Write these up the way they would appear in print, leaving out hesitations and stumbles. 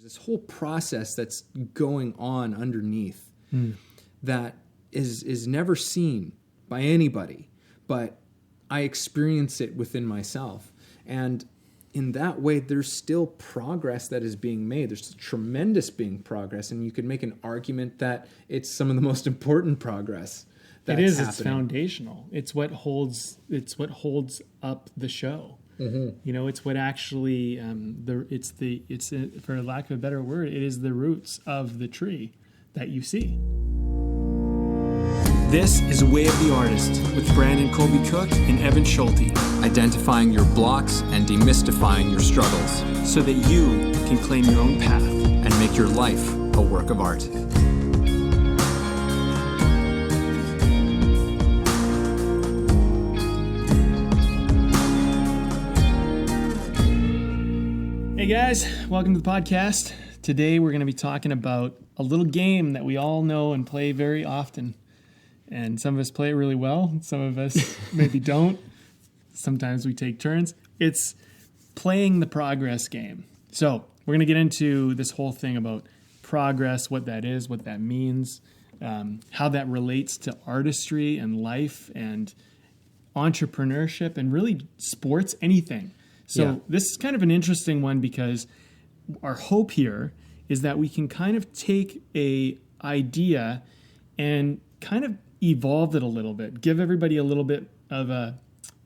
This whole process that's going on underneath that is never seen by anybody, but I experience it within myself. And in that way, there's still progress that is being made. There's tremendous progress, and you could make an argument that it's some of the most important progress that's happening. It's foundational. It's what holds up the show. Mm-hmm. It's what actually for lack of a better word, it is the roots of the tree that you see. This is Way of the Artist with Brandon Colby Cook and Evan Schulte. Identifying your blocks and demystifying your struggles so that you can claim your own path and make your life a work of art. Hey guys, welcome to the podcast. Today we're going to be talking about a little game that we all know and play very often. And some of us play it really well. Some of us maybe don't. Sometimes we take turns. It's playing the progress game. So we're going to get into this whole thing about progress, what that is, what that means, how that relates to artistry and life and entrepreneurship and really sports, anything. So This is kind of an interesting one because our hope here is that we can kind of take a idea and kind of evolve it a little bit, give everybody a little bit of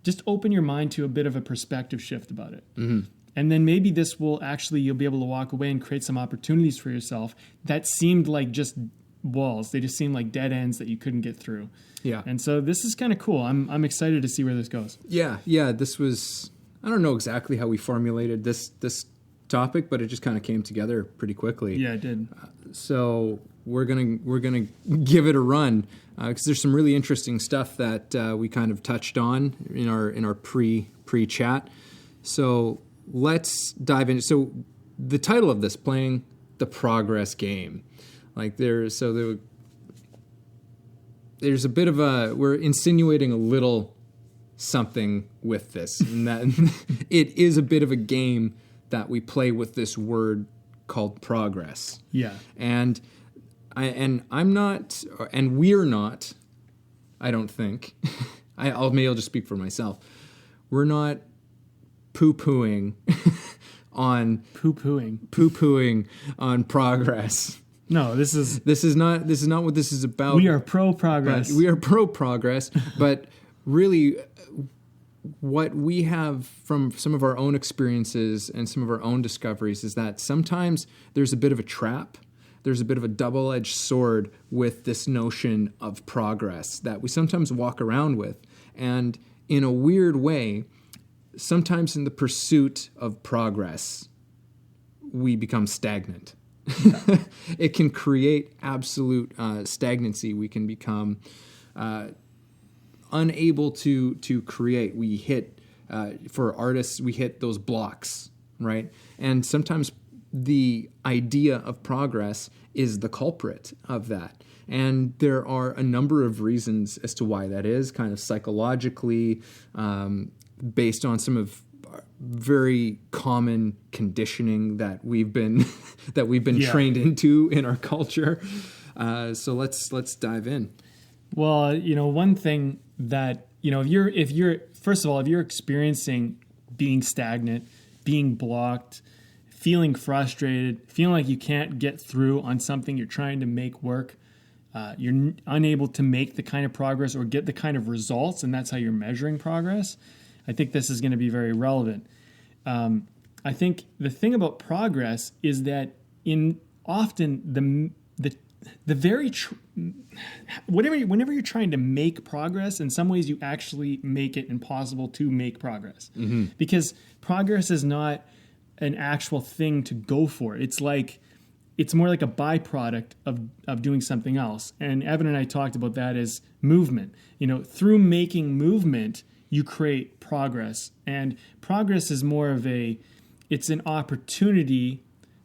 just open your mind to a bit of a perspective shift about it. Mm-hmm. And then maybe this will you'll be able to walk away and create some opportunities for yourself that seemed like just walls. They just seemed like dead ends that you couldn't get through. Yeah. And so this is kind of cool. I'm excited to see where this goes. Yeah. This was, I don't know exactly how we formulated this topic, but it just kind of came together pretty quickly. Yeah, it did. So we're gonna give it a run because there's some really interesting stuff that we kind of touched on in our pre-chat. So let's dive in. So the title of this, playing the progress game, there's a bit of we're insinuating a little something with this, and that it is a bit of a game that we play with this word called progress. Yeah. And I'm not, and we're not, I don't think, I'll just speak for myself. We're not poo-pooing on progress. No, this is not what this is about. We are pro-progress. We are pro-progress, but really what we have from some of our own experiences and some of our own discoveries is that sometimes there's a bit of a trap. There's a bit of a double-edged sword with this notion of progress that we sometimes walk around with. And in a weird way, sometimes in the pursuit of progress, we become stagnant. It can create absolute stagnancy. We can become unable to create. We hit, for artists, we hit those blocks, right? And sometimes the idea of progress is the culprit of that. And there are a number of reasons as to why that is, kind of psychologically, based on some of very common conditioning that we've been trained into in our culture. So let's dive in. Well, one thing that, if you're first of all, if you're experiencing being stagnant, being blocked, feeling frustrated, feeling like you can't get through on something you're trying to make work, you're unable to make the kind of progress or get the kind of results, and that's how you're measuring progress, I think this is going to be very relevant. I think the thing about progress is that whenever you're trying to make progress, in some ways you actually make it impossible to make progress. Mm-hmm. Because progress is not an actual thing to go for. It's more like a byproduct of doing something else. And Evan and I talked about that as movement. Through making movement, you create progress. And progress is more of it's an opportunity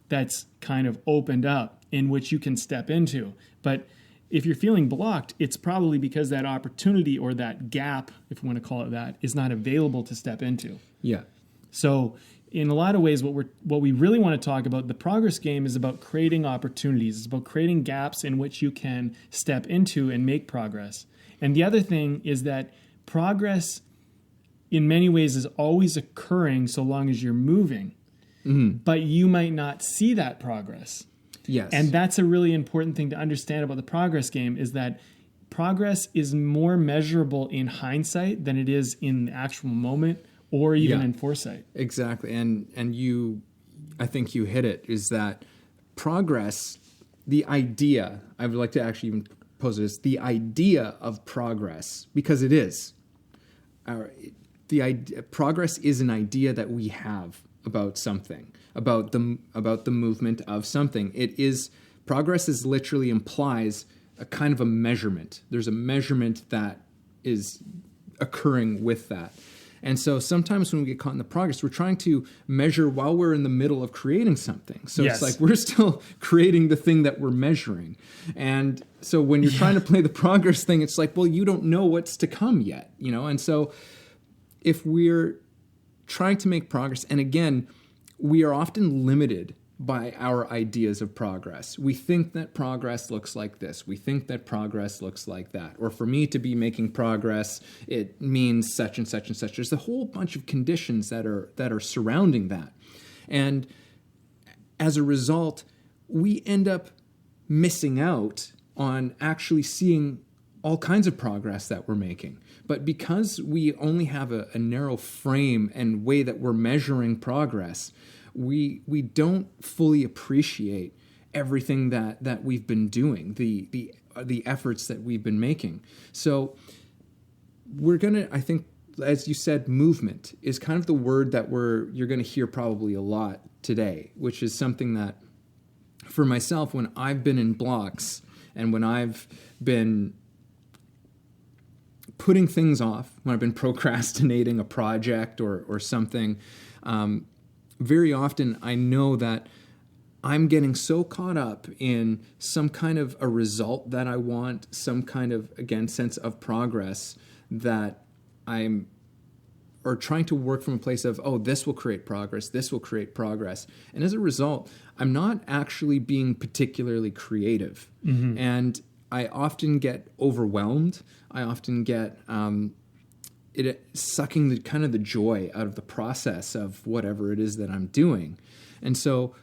that's kind of opened up in which you can step into. But if you're feeling blocked, it's probably because that opportunity or that gap, if you want to call it that, is not available to step into. Yeah. So in a lot of ways, what we really want to talk about, the progress game is about creating opportunities. It's about creating gaps in which you can step into and make progress. And the other thing is that progress in many ways is always occurring so long as you're moving. But you might not see that progress. Yes. And that's a really important thing to understand about the progress game, is that progress is more measurable in hindsight than it is in the actual moment or even in foresight. Exactly. And I think you hit it, is that progress, the idea, I would like to actually even pose it as the idea of progress, because it is. Progress is an idea that we have about something, about the movement of something. Progress is literally implies a kind of a measurement. There's a measurement that is occurring with that. And so sometimes when we get caught in the progress, we're trying to measure while we're in the middle of creating something. So It's like we're still creating the thing that we're measuring. And so when you're trying to play the progress thing, it's like, well, you don't know what's to come yet, And so if we're trying to make progress, and again, we are often limited by our ideas of progress. We think that progress looks like this. We think that progress looks like that. Or for me to be making progress, it means such and such and such. There's a whole bunch of conditions that are surrounding that. And as a result, we end up missing out on actually seeing all kinds of progress that we're making. But because we only have a narrow frame and way that we're measuring progress, we don't fully appreciate everything that we've been doing, the efforts that we've been making. So we're gonna, I think, as you said, movement is kind of the word that you're gonna hear probably a lot today, which is something that, for myself, when I've been in blocks and when I've been putting things off, when I've been procrastinating a project or something, very often I know that I'm getting so caught up in some kind of a result that I want, some kind of, again, sense of progress, that or trying to work from a place of, oh, this will create progress, this will create progress. And as a result, I'm not actually being particularly creative. And I often get overwhelmed. I often get it sucking the joy out of the process of whatever it is that I'm doing. And so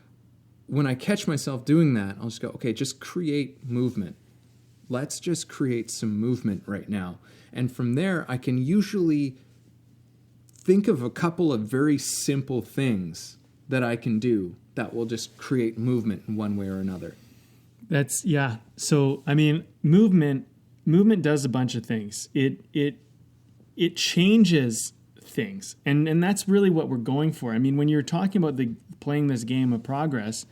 when I catch myself doing that, I'll just go, okay, just create movement. Let's just create some movement right now. And from there, I can usually think of a couple of very simple things that I can do that will just create movement in one way or another. So, I mean, movement does a bunch of things. It changes things. And that's really what we're going for. I mean, when you're talking about playing this game of progress,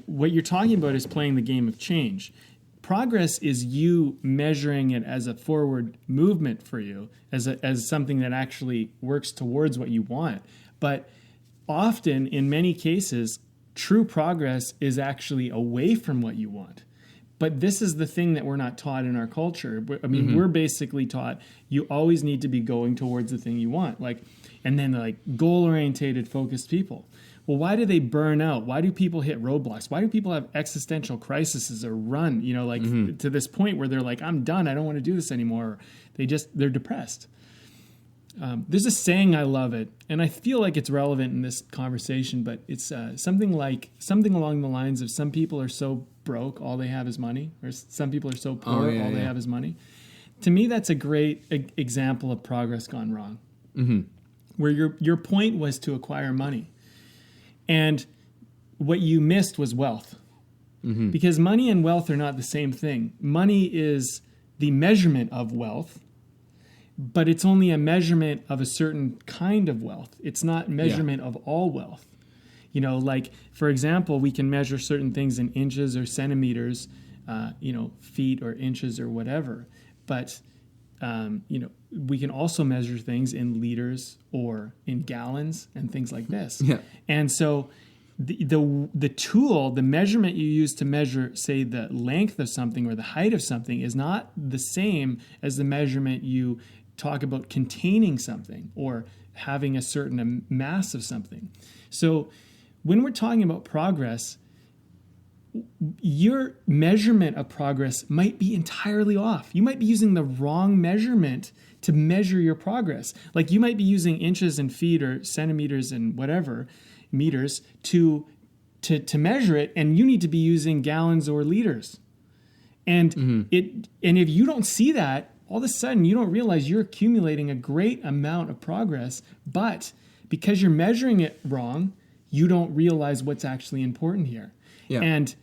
what you're talking about is playing the game of change. Progress is you measuring it as a forward movement for you, as something that actually works towards what you want. But often, in many cases, true progress is actually away from what you want. But this is the thing that we're not taught in our culture. I mean, we're basically taught you always need to be going towards the thing you want. And then goal-orientated, focused people. Well, why do they burn out? Why do people hit roadblocks? Why do people have existential crises or run, to this point where they're like, I'm done. I don't want to do this anymore. They're depressed. There's a saying, I love it, and I feel like it's relevant in this conversation, but it's something along the lines of, some people are so broke, all they have is money, or some people are so poor, all they have is money. To me, that's a great example of progress gone wrong, where your point was to acquire money, and what you missed was wealth, because money and wealth are not the same thing. Money is the measurement of wealth, but it's only a measurement of a certain kind of wealth. It's not measurement of all wealth. For example, we can measure certain things in inches or centimeters, feet or inches or whatever. But, we can also measure things in liters or in gallons and things like this. Yeah. And so the tool, the measurement you use to measure, say, the length of something or the height of something is not the same as the measurement you talk about containing something or having a certain mass of something. So when we're talking about progress, your measurement of progress might be entirely off. You might be using the wrong measurement to measure your progress. Like you might be using inches and feet or centimeters and whatever meters to measure it, and you need to be using gallons or liters. And if you don't see that, all of a sudden you don't realize you're accumulating a great amount of progress, but because you're measuring it wrong, you don't realize what's actually important here. Yeah. And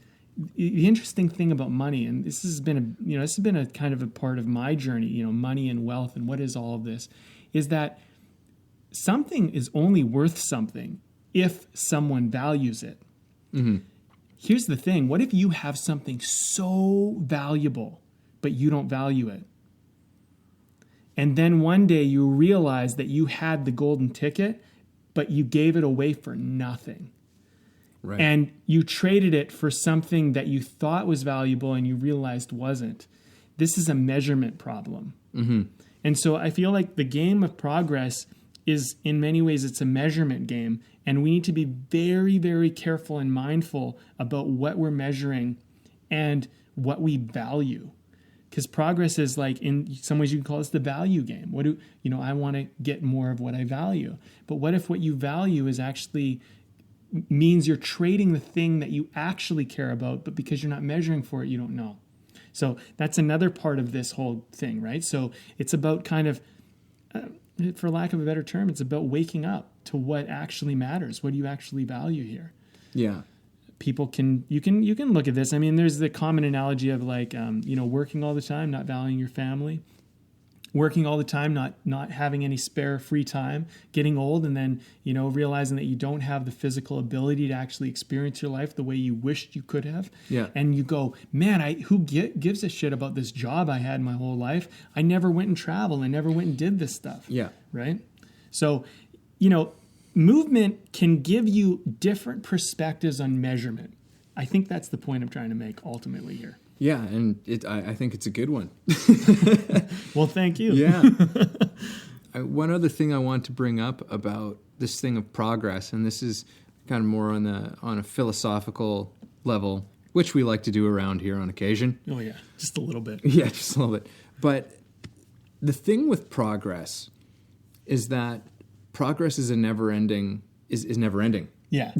the interesting thing about money, and this has been a kind of a part of my journey, money and wealth and what is all of this, is that something is only worth something if someone values it. Mm-hmm. Here's the thing. What if you have something so valuable, but you don't value it? And then one day you realize that you had the golden ticket, but you gave it away for nothing. Right. And you traded it for something that you thought was valuable and you realized wasn't. This is a measurement problem. Mm-hmm. And so I feel like the game of progress is, in many ways, it's a measurement game. And we need to be very, very careful and mindful about what we're measuring and what we value. Because progress is like, in some ways you can call this the value game. I want to get more of what I value. But what if what you value is actually means you're trading the thing that you actually care about, but because you're not measuring for it, you don't know. So that's another part of this whole thing, right? So it's about kind of, for lack of a better term, it's about waking up to what actually matters. What do you actually value here? Yeah. People you can look at this. I mean, there's the common analogy of like, working all the time, not valuing your family, working all the time, not having any spare free time, getting old, and then, realizing that you don't have the physical ability to actually experience your life the way you wished you could have. Yeah. And you go, man, who gives a shit about this job I had my whole life? I never went and traveled. I never went and did this stuff. Yeah. Right? So, movement can give you different perspectives on measurement. I think that's the point I'm trying to make ultimately here. Yeah, and I think it's a good one. Well, thank you. Yeah. One other thing I want to bring up about this thing of progress, and this is kind of more on a philosophical level, which we like to do around here on occasion. Oh, yeah, just a little bit. Yeah, just a little bit. But the thing with progress is that progress is never ending. Yeah.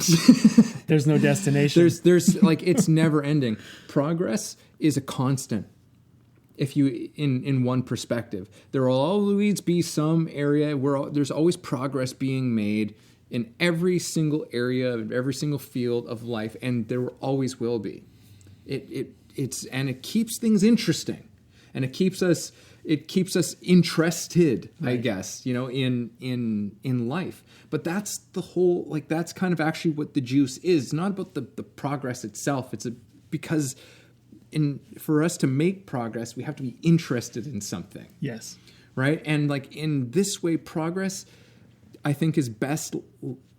There's no destination. There's like, it's never ending. Progress is a constant. If you, in one perspective, there will always be some area where there's always progress being made in every single area of every single field of life. And there always will be. It keeps things interesting, and it keeps us interested, right. I guess, in life. But that's the whole, that's kind of actually what the juice is. It's not about the progress itself. Because for us to make progress, we have to be interested in something. Yes. Right? And in this way, progress, I think, is best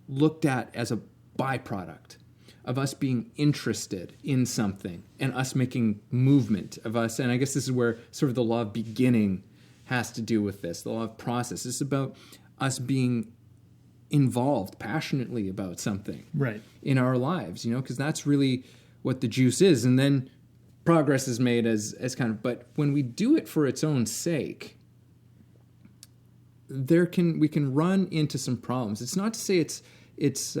looked at as a byproduct of us being interested in something and us making movement of us. And I guess this is where sort of the law of beginning has to do with this, the law of process. It's about us being involved passionately about something right in our lives, because that's really what the juice is. And then progress is made as kind of, but when we do it for its own sake, we can run into some problems. It's not to say it's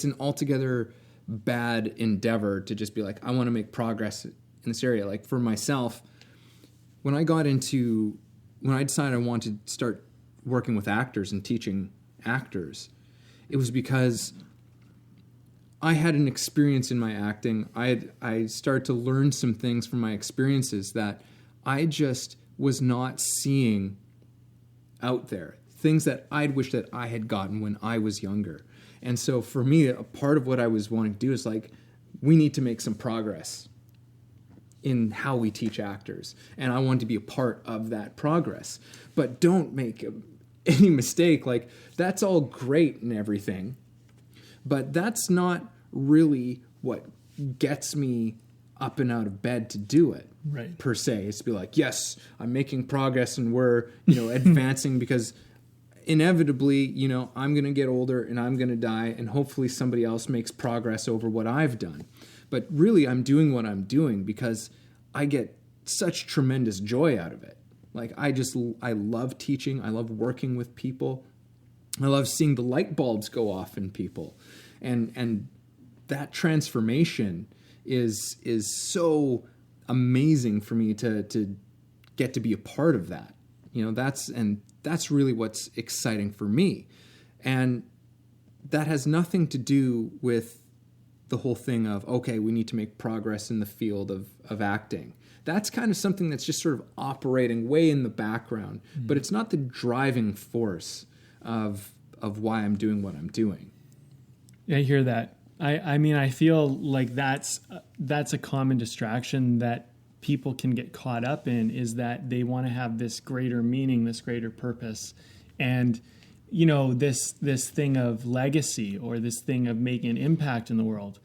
an altogether bad endeavor to just be like, I want to make progress in this area. Like for myself, when I decided I wanted to start working with actors and teaching actors, it was because I had an experience in my acting. I started to learn some things from my experiences that I just was not seeing out there. Things that I'd wish that I had gotten when I was younger. And so for me, a part of what I was wanting to do is we need to make some progress in how we teach actors. And I want to be a part of that progress. But don't make any mistake. That's all great and everything. But that's not really what gets me up and out of bed to do it, right? Per se. It's to be like, yes, I'm making progress and we're, advancing, because inevitably, I'm going to get older and I'm going to die, and hopefully somebody else makes progress over what I've done. But really, I'm doing what I'm doing because I get such tremendous joy out of it. Like, I love teaching. I love working with people. I love seeing the light bulbs go off in people. And that transformation is so amazing for me to get to be a part of that. That's really what's exciting for me. And that has nothing to do with the whole thing of, okay, we need to make progress in the field of acting. That's kind of something that's just sort of operating way in the background, but it's not the driving force of why I'm doing what I'm doing. Yeah, I hear that. I mean, I feel like that's a common distraction that people can get caught up in, is that they want to have this greater meaning, this greater purpose. And, this thing of legacy, or this thing of making an impact in the world.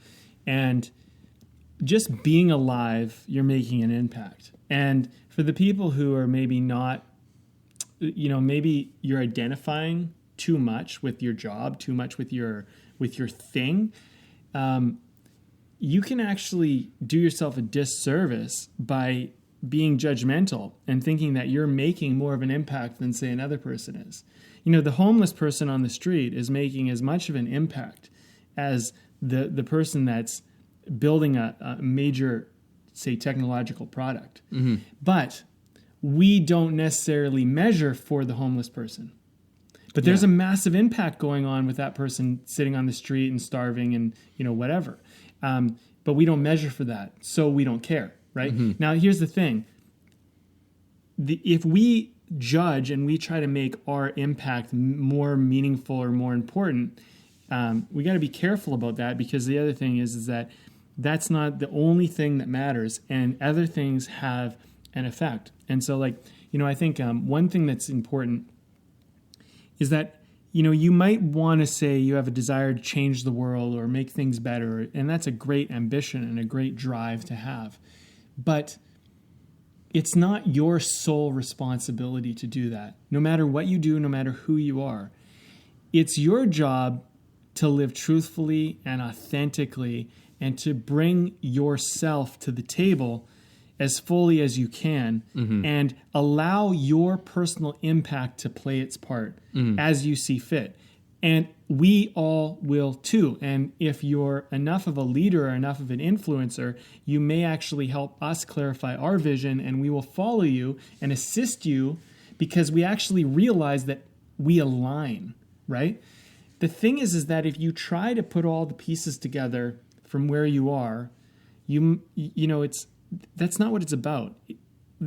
And just being alive, you're making an impact. And for the people who are maybe not, maybe you're identifying too much with your job, too much with your thing, you can actually do yourself a disservice by being judgmental and thinking that you're making more of an impact than, say, another person is. The homeless person on the street is making as much of an impact as the person that's building a major, say, technological product. Mm-hmm. But we don't necessarily measure for the homeless person. But there's a massive impact going on with that person sitting on the street and starving and, whatever. But we don't measure for that, so we don't care, right? Mm-hmm. Now, here's the thing. If we judge and we try to make our impact more meaningful or more important, we got to be careful about that, because the other thing is that that's not the only thing that matters, and other things have an effect. And so, I think one thing that's important is that, you might want to say you have a desire to change the world or make things better, and that's a great ambition and a great drive to have. But it's not your sole responsibility to do that. No matter what you do, no matter who you are, it's your job to live truthfully and authentically, and to bring yourself to the table as fully as you can, and allow your personal impact to play its part as you see fit. And we all will too. And if you're enough of a leader or enough of an influencer, you may actually help us clarify our vision, and we will follow you and assist you, because we actually realize that we align, right? The thing is that if you try to put all the pieces together from where you are, that's not what it's about.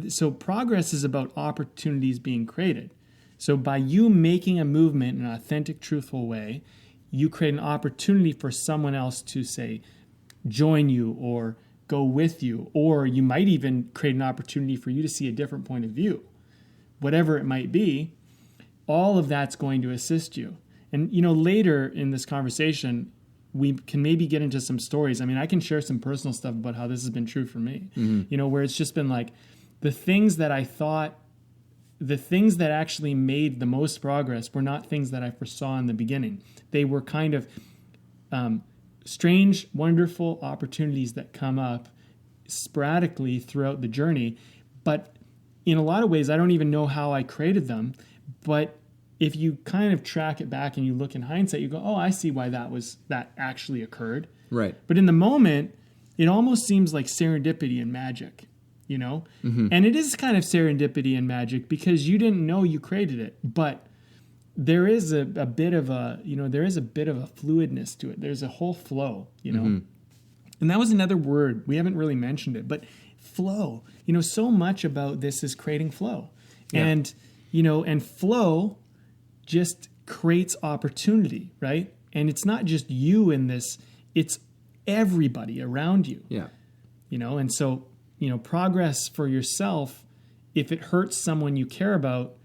So progress is about opportunities being created. So by you making a movement in an authentic, truthful way, you create an opportunity for someone else to, say, join you or go with you, or you might even create an opportunity for you to see a different point of view. Whatever it might be, all of that's going to assist you. And, later in this conversation, we can maybe get into some stories. I mean, I can share some personal stuff about how this has been true for me, where it's just been like the things that actually made the most progress were not things that I foresaw in the beginning. They were kind of strange, wonderful opportunities that come up sporadically throughout the journey. But in a lot of ways, I don't even know how I created them. But if you kind of track it back and you look in hindsight, you go, oh, I see why that actually occurred. Right. But in the moment, it almost seems like serendipity and magic, And it is kind of serendipity and magic because you didn't know you created it. But there is a bit of a fluidness to it. There's a whole flow, And that was another word. We haven't really mentioned it, but flow. So much about this is creating flow. Yeah. And flow just creates opportunity, right? And it's not just you in this, it's everybody around you. Yeah. And so, progress for yourself, if it hurts someone you care about,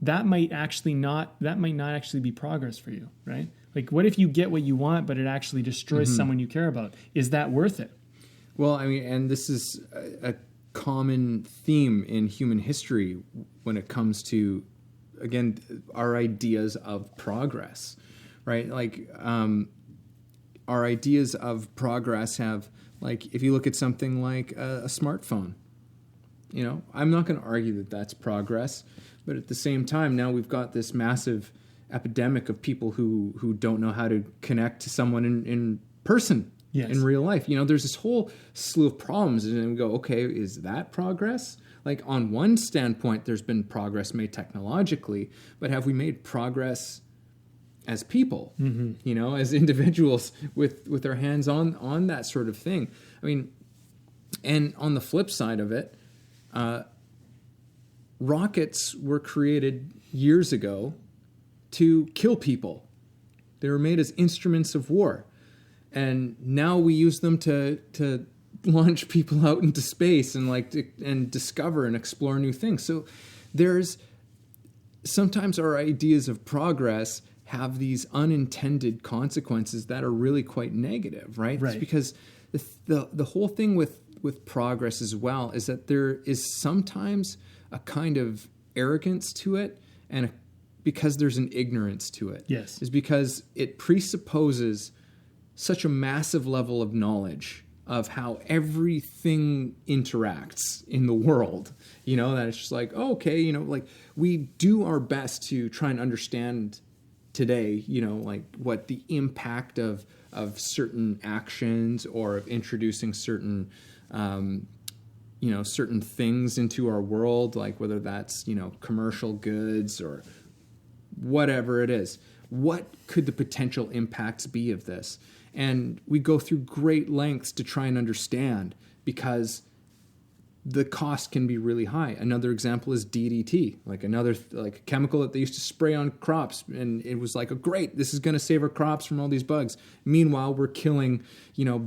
that might not actually be progress for you, right? Like, what if you get what you want, but it actually destroys someone you care about? Is that worth it? Well, I mean, and this is a common theme in human history when it comes to again, our ideas of progress, right? Like our ideas of progress have, like, if you look at something like a smartphone, I'm not going to argue that that's progress, but at the same time, now we've got this massive epidemic of people who don't know how to connect to someone in person. Yes. In real life. There's this whole slew of problems, and we go, okay, is that progress? Like, on one standpoint, there's been progress made technologically, but have we made progress as people, as individuals with our hands on that sort of thing? I mean, and on the flip side of it, rockets were created years ago to kill people. They were made as instruments of war. And now we use them to launch people out into space and discover and explore new things. So there's sometimes our ideas of progress have these unintended consequences that are really quite negative, right? It's because the whole thing with progress as well is that there is sometimes a kind of arrogance to it, and because there's an ignorance to it. Yes. Is because it presupposes such a massive level of knowledge of how everything interacts in the world, that it's just like, oh, okay, like, we do our best to try and understand today, like, what the impact of certain actions or of introducing certain, certain things into our world, like whether that's, commercial goods or whatever it is. What could the potential impacts be of this? And we go through great lengths to try and understand, because the cost can be really high. Another example is DDT, like a chemical that they used to spray on crops, and it was like, oh, great, this is going to save our crops from all these bugs. Meanwhile, we're killing,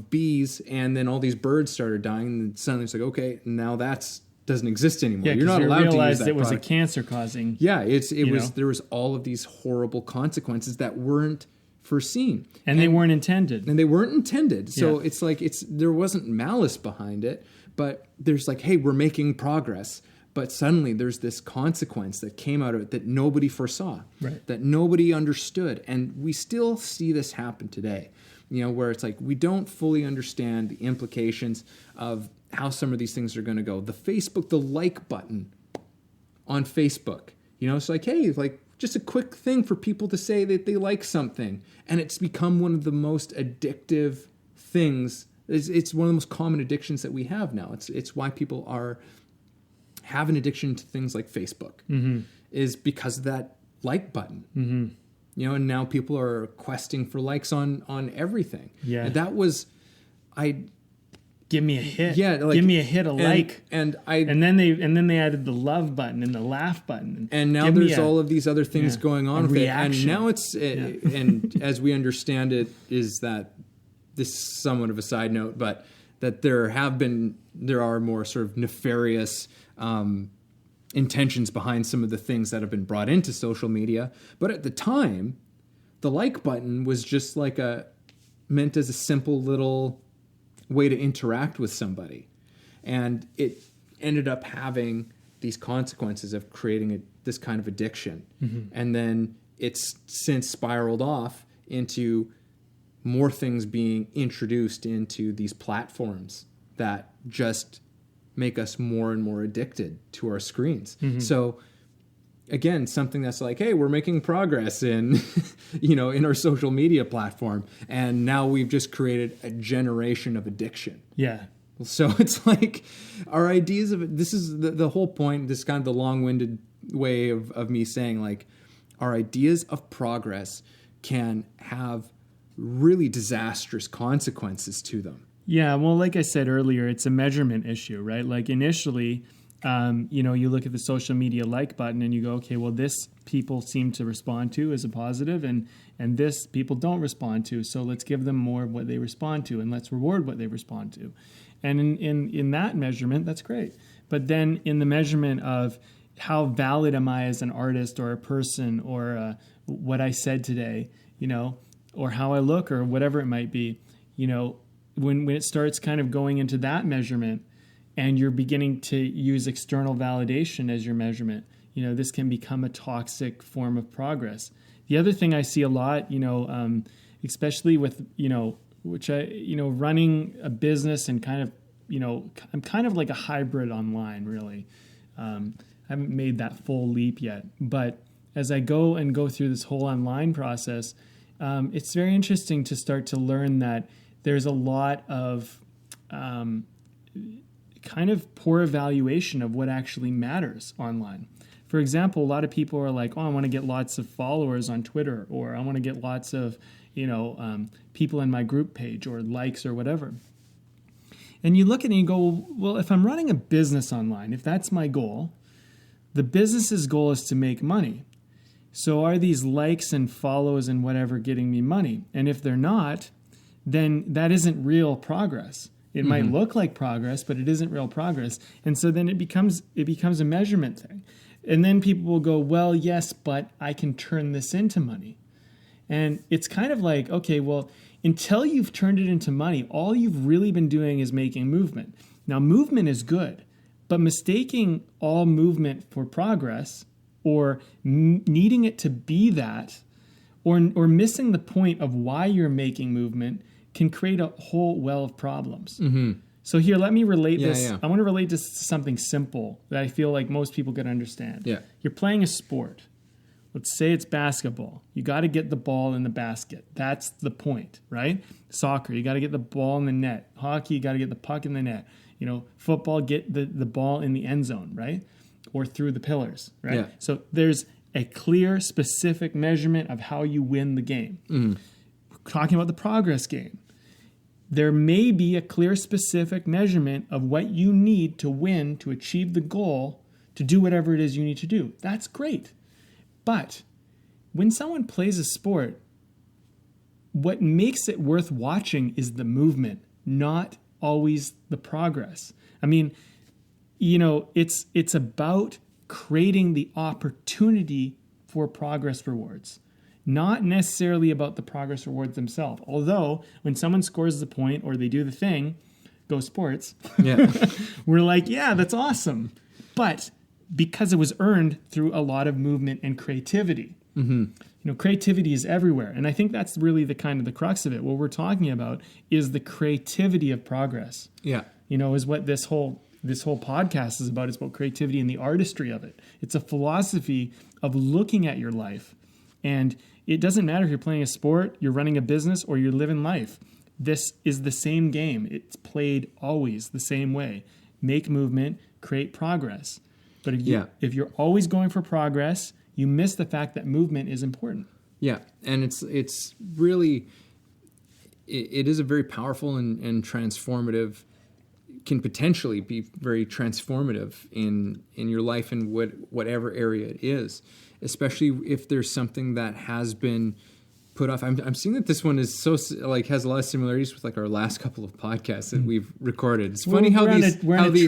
bees, and then all these birds started dying, and suddenly it's like, okay, now that's doesn't exist anymore. Yeah, you're not allowed to use that realized it was product. a cancer causing. Yeah, there was all of these horrible consequences that weren't foreseen, and they weren't intended. So it's like there wasn't malice behind it, but there's like, hey, we're making progress, but suddenly there's this consequence that came out of it that nobody foresaw, that nobody understood, and we still see this happen today. Where it's like we don't fully understand the implications of how some of these things are going to go. The like button on Facebook, it's like, hey, like, just a quick thing for people to say that they like something. And it's become one of the most addictive things. It's one of the most common addictions that we have now. It's why people have an addiction to things like Facebook, is because of that like button. And now people are questing for likes on everything. Yeah. And that was, give me a hit. Yeah, like, give me a hit, like. And then they added the love button and the laugh button. And now there's all of these other things going on with reaction. it. And now it's and as we understand it, is that this is somewhat of a side note, but that there are more sort of nefarious intentions behind some of the things that have been brought into social media. But at the time, the like button was just like meant as a simple little way to interact with somebody. And it ended up having these consequences of creating this kind of addiction. And then it's since spiraled off into more things being introduced into these platforms that just make us more and more addicted to our screens. So again, something that's like, hey, we're making progress in, in our social media platform. And now we've just created a generation of addiction. Yeah. So it's like our ideas of it. This is the whole point. This is kind of the long-winded way of me saying, like, our ideas of progress can have really disastrous consequences to them. Yeah, well, like I said earlier, it's a measurement issue, right? Like initially, you look at the social media like button and you go, okay, well, this people seem to respond to as a positive, and this people don't respond to. So let's give them more of what they respond to, and let's reward what they respond to. And in that measurement, that's great. But then in the measurement of how valid am I as an artist or a person, or what I said today, or how I look, or whatever it might be, when it starts kind of going into that measurement, and you're beginning to use external validation as your measurement, this can become a toxic form of progress. The other thing I see a lot, especially with, running a business and kind of, I'm kind of like a hybrid online, really. I haven't made that full leap yet. But as I go through this whole online process, it's very interesting to start to learn that there's a lot of kind of poor evaluation of what actually matters online. For example, a lot of people are like, I want to get lots of followers on Twitter, or I want to get lots of, people in my group page, or likes, or whatever. And you look at it and you go, well, if I'm running a business online, if that's my goal, the business's goal is to make money. So are these likes and follows and whatever getting me money? And if they're not, then that isn't real progress. It might look like progress, but it isn't real progress. And so then it becomes a measurement thing. And then people will go, well, yes, but I can turn this into money. And it's kind of like, okay, well, until you've turned it into money, all you've really been doing is making movement. Now, movement is good, but mistaking all movement for progress, or needing it to be that, or missing the point of why you're making movement, can create a whole well of problems. Mm-hmm. So here, let me relate this. Yeah. I want to relate this to something simple that I feel like most people can understand. Yeah. You're playing a sport. Let's say it's basketball. You got to get the ball in the basket. That's the point, right? Soccer, you got to get the ball in the net. Hockey, you got to get the puck in the net. Football, get the ball in the end zone, right? Or through the pillars, right? Yeah. So there's a clear, specific measurement of how you win the game. Mm. We're talking about the progress game. There may be a clear, specific measurement of what you need to win, to achieve the goal, to do whatever it is you need to do. That's great. But when someone plays a sport, what makes it worth watching is the movement, not always the progress. I mean, it's about creating the opportunity for progress rewards, not necessarily about the progress rewards themselves. Although when someone scores the point or they do the thing, go sports, we're like, yeah, that's awesome. But because it was earned through a lot of movement and creativity. Mm-hmm. Creativity is everywhere. And I think that's really the kind of the crux of it. What we're talking about is the creativity of progress. Yeah. Is what this whole podcast is about. It's about creativity and the artistry of it. It's a philosophy of looking at your life. And it doesn't matter if you're playing a sport, you're running a business, or you're living life. This is the same game. It's played always the same way. Make movement, create progress. But if you're always going for progress, you miss the fact that movement is important. Yeah, and it's really, it is a very powerful and transformative, can potentially be very transformative in your life in whatever area it is, especially if there's something that has been put off. I'm seeing that this one is has a lot of similarities with our last couple of podcasts that we've recorded. It's funny how these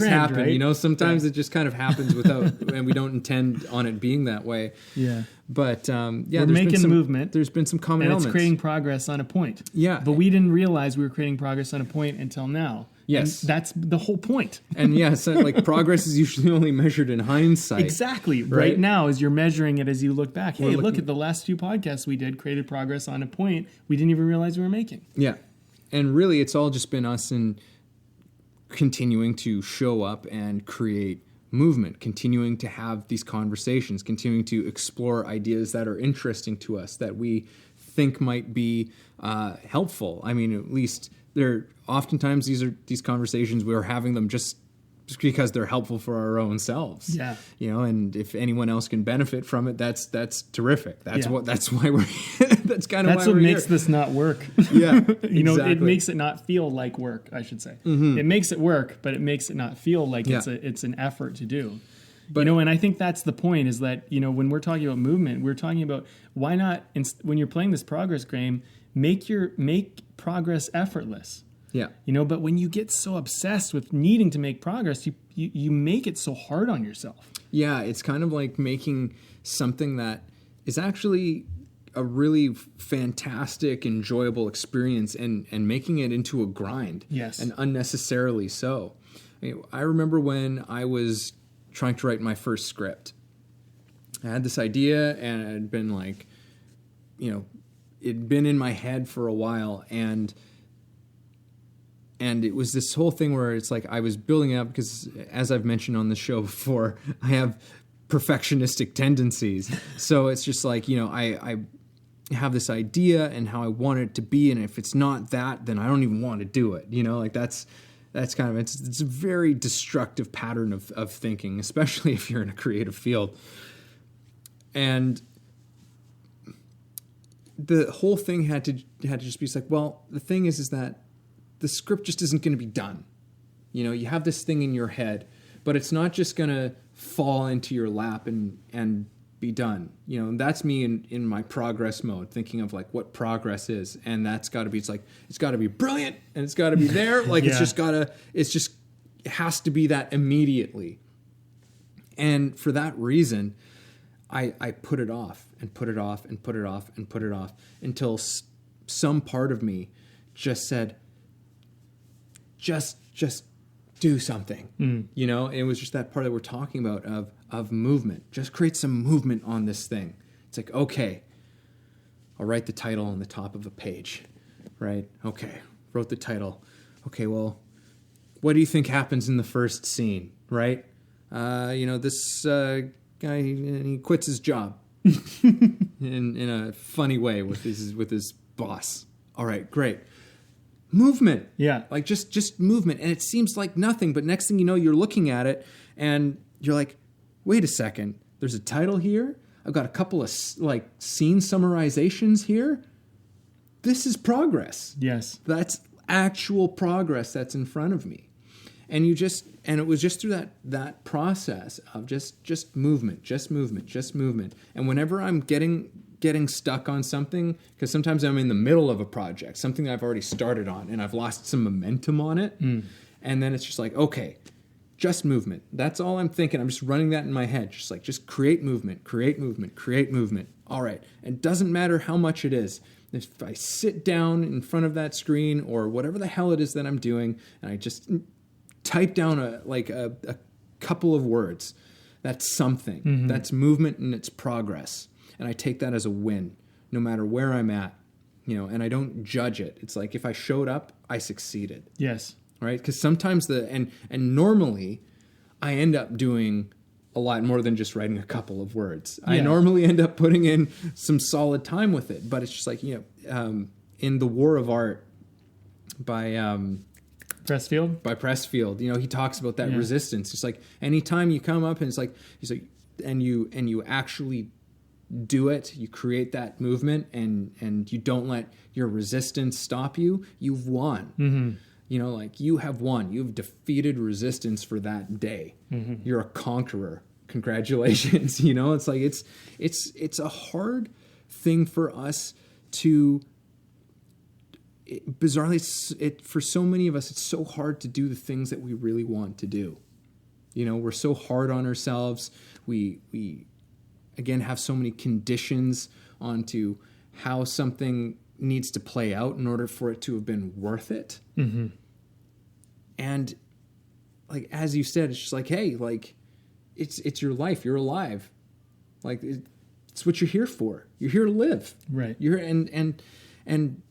happen. Right? Sometimes it just kind of happens without, and we don't intend on it being that way. Yeah. But we're making movement. There's been some common elements. It's creating progress on a point. Yeah. But we didn't realize we were creating progress on a point until now. Yes. And that's the whole point. And progress is usually only measured in hindsight. Exactly. Right now, as you're measuring it as you look back, hey, look at the last few podcasts we did, created progress on a point we didn't even realize we were making. Yeah. And really, it's all just been us in continuing to show up and create movement, continuing to have these conversations, continuing to explore ideas that are interesting to us, that we think might be helpful. I mean, at least oftentimes these conversations, we're having them just because they're helpful for our own selves. Yeah. And if anyone else can benefit from it, that's terrific. That's why we're that's kind of why what we're makes here. This not work. Yeah. Exactly. It makes it not feel like work, I should say. Mm-hmm. It makes it work, but it makes it not feel like it's an effort to do. But, and I think that's the point, is that, when we're talking about movement, we're talking about why not, when you're playing this progress game, make progress effortless. Yeah. But when you get so obsessed with needing to make progress, you make it so hard on yourself. Yeah, it's kind of like making something that is actually a really fantastic, enjoyable experience and making it into a grind. Yes. And unnecessarily so. I remember when I was trying to write my first script, I had this idea, and it had been like, it'd been in my head for a while, and it was this whole thing where it's like I was building it up because, as I've mentioned on the show before, I have perfectionistic tendencies. So it's just like, I have this idea and how I want it to be, and if it's not that, then I don't even want to do it. Like that's kind of, it's a very destructive pattern of thinking, especially if you're in a creative field. And the whole thing had to just be like, well, the thing is that the script just isn't going to be done. You have this thing in your head, but it's not just going to fall into your lap and be done. That's me in my progress mode, thinking of like what progress is. And that's got to be, it's got to be brilliant, and it's got to be there. Like it has to be that immediately. And for that reason, I put it off and put it off and put it off and put it off until some part of me just said, just do something. It was just that part that we're talking about of movement. Just create some movement on this thing. It's like, okay, I'll write the title on the top of a page, right? Okay, wrote the title. Okay, well, what do you think happens in the first scene, right? This guy, he quits his job in a funny way with his boss. All right, great. Movement. Yeah. Like just movement. And it seems like nothing, but next thing you know, you're looking at it and you're like, wait a second, there's a title here. I've got a couple of like scene summarizations here. This is progress. Yes. That's actual progress that's in front of me. And it was just through that process of just movement. And whenever I'm getting stuck on something, because sometimes I'm in the middle of a project, something that I've already started on, and I've lost some momentum on it. And then it's just like, okay, just movement. That's all I'm thinking. I'm just running that in my head. Just create movement. All right. And it doesn't matter how much it is. If I sit down in front of that screen or whatever the hell it is that I'm doing, and I just type down a couple of words, that's something. Mm-hmm. That's movement and it's progress. And I take that as a win, no matter where I'm at, and I don't judge it. It's like if I showed up, I succeeded. Yes. Right? Because sometimes and normally I end up doing a lot more than just writing a couple of words. Yeah. I normally end up putting in some solid time with it. But it's just like, in The War of Art by Pressfield? By Pressfield, he talks about that resistance. It's like anytime you come up and he's like, and you actually do it, you create that movement and you don't let your resistance stop you, you've won. Mm-hmm. You have won. You've defeated resistance for that day. Mm-hmm. You're a conqueror. Congratulations. It's like it's a hard thing for us to. Bizarrely, for so many of us, it's so hard to do the things that we really want to do. We're so hard on ourselves. We again have so many conditions onto how something needs to play out in order for it to have been worth it. Mm-hmm. And like, as you said, it's just like, hey, like it's your life. You're alive. Like it's what you're here for. You're here to live. Right. And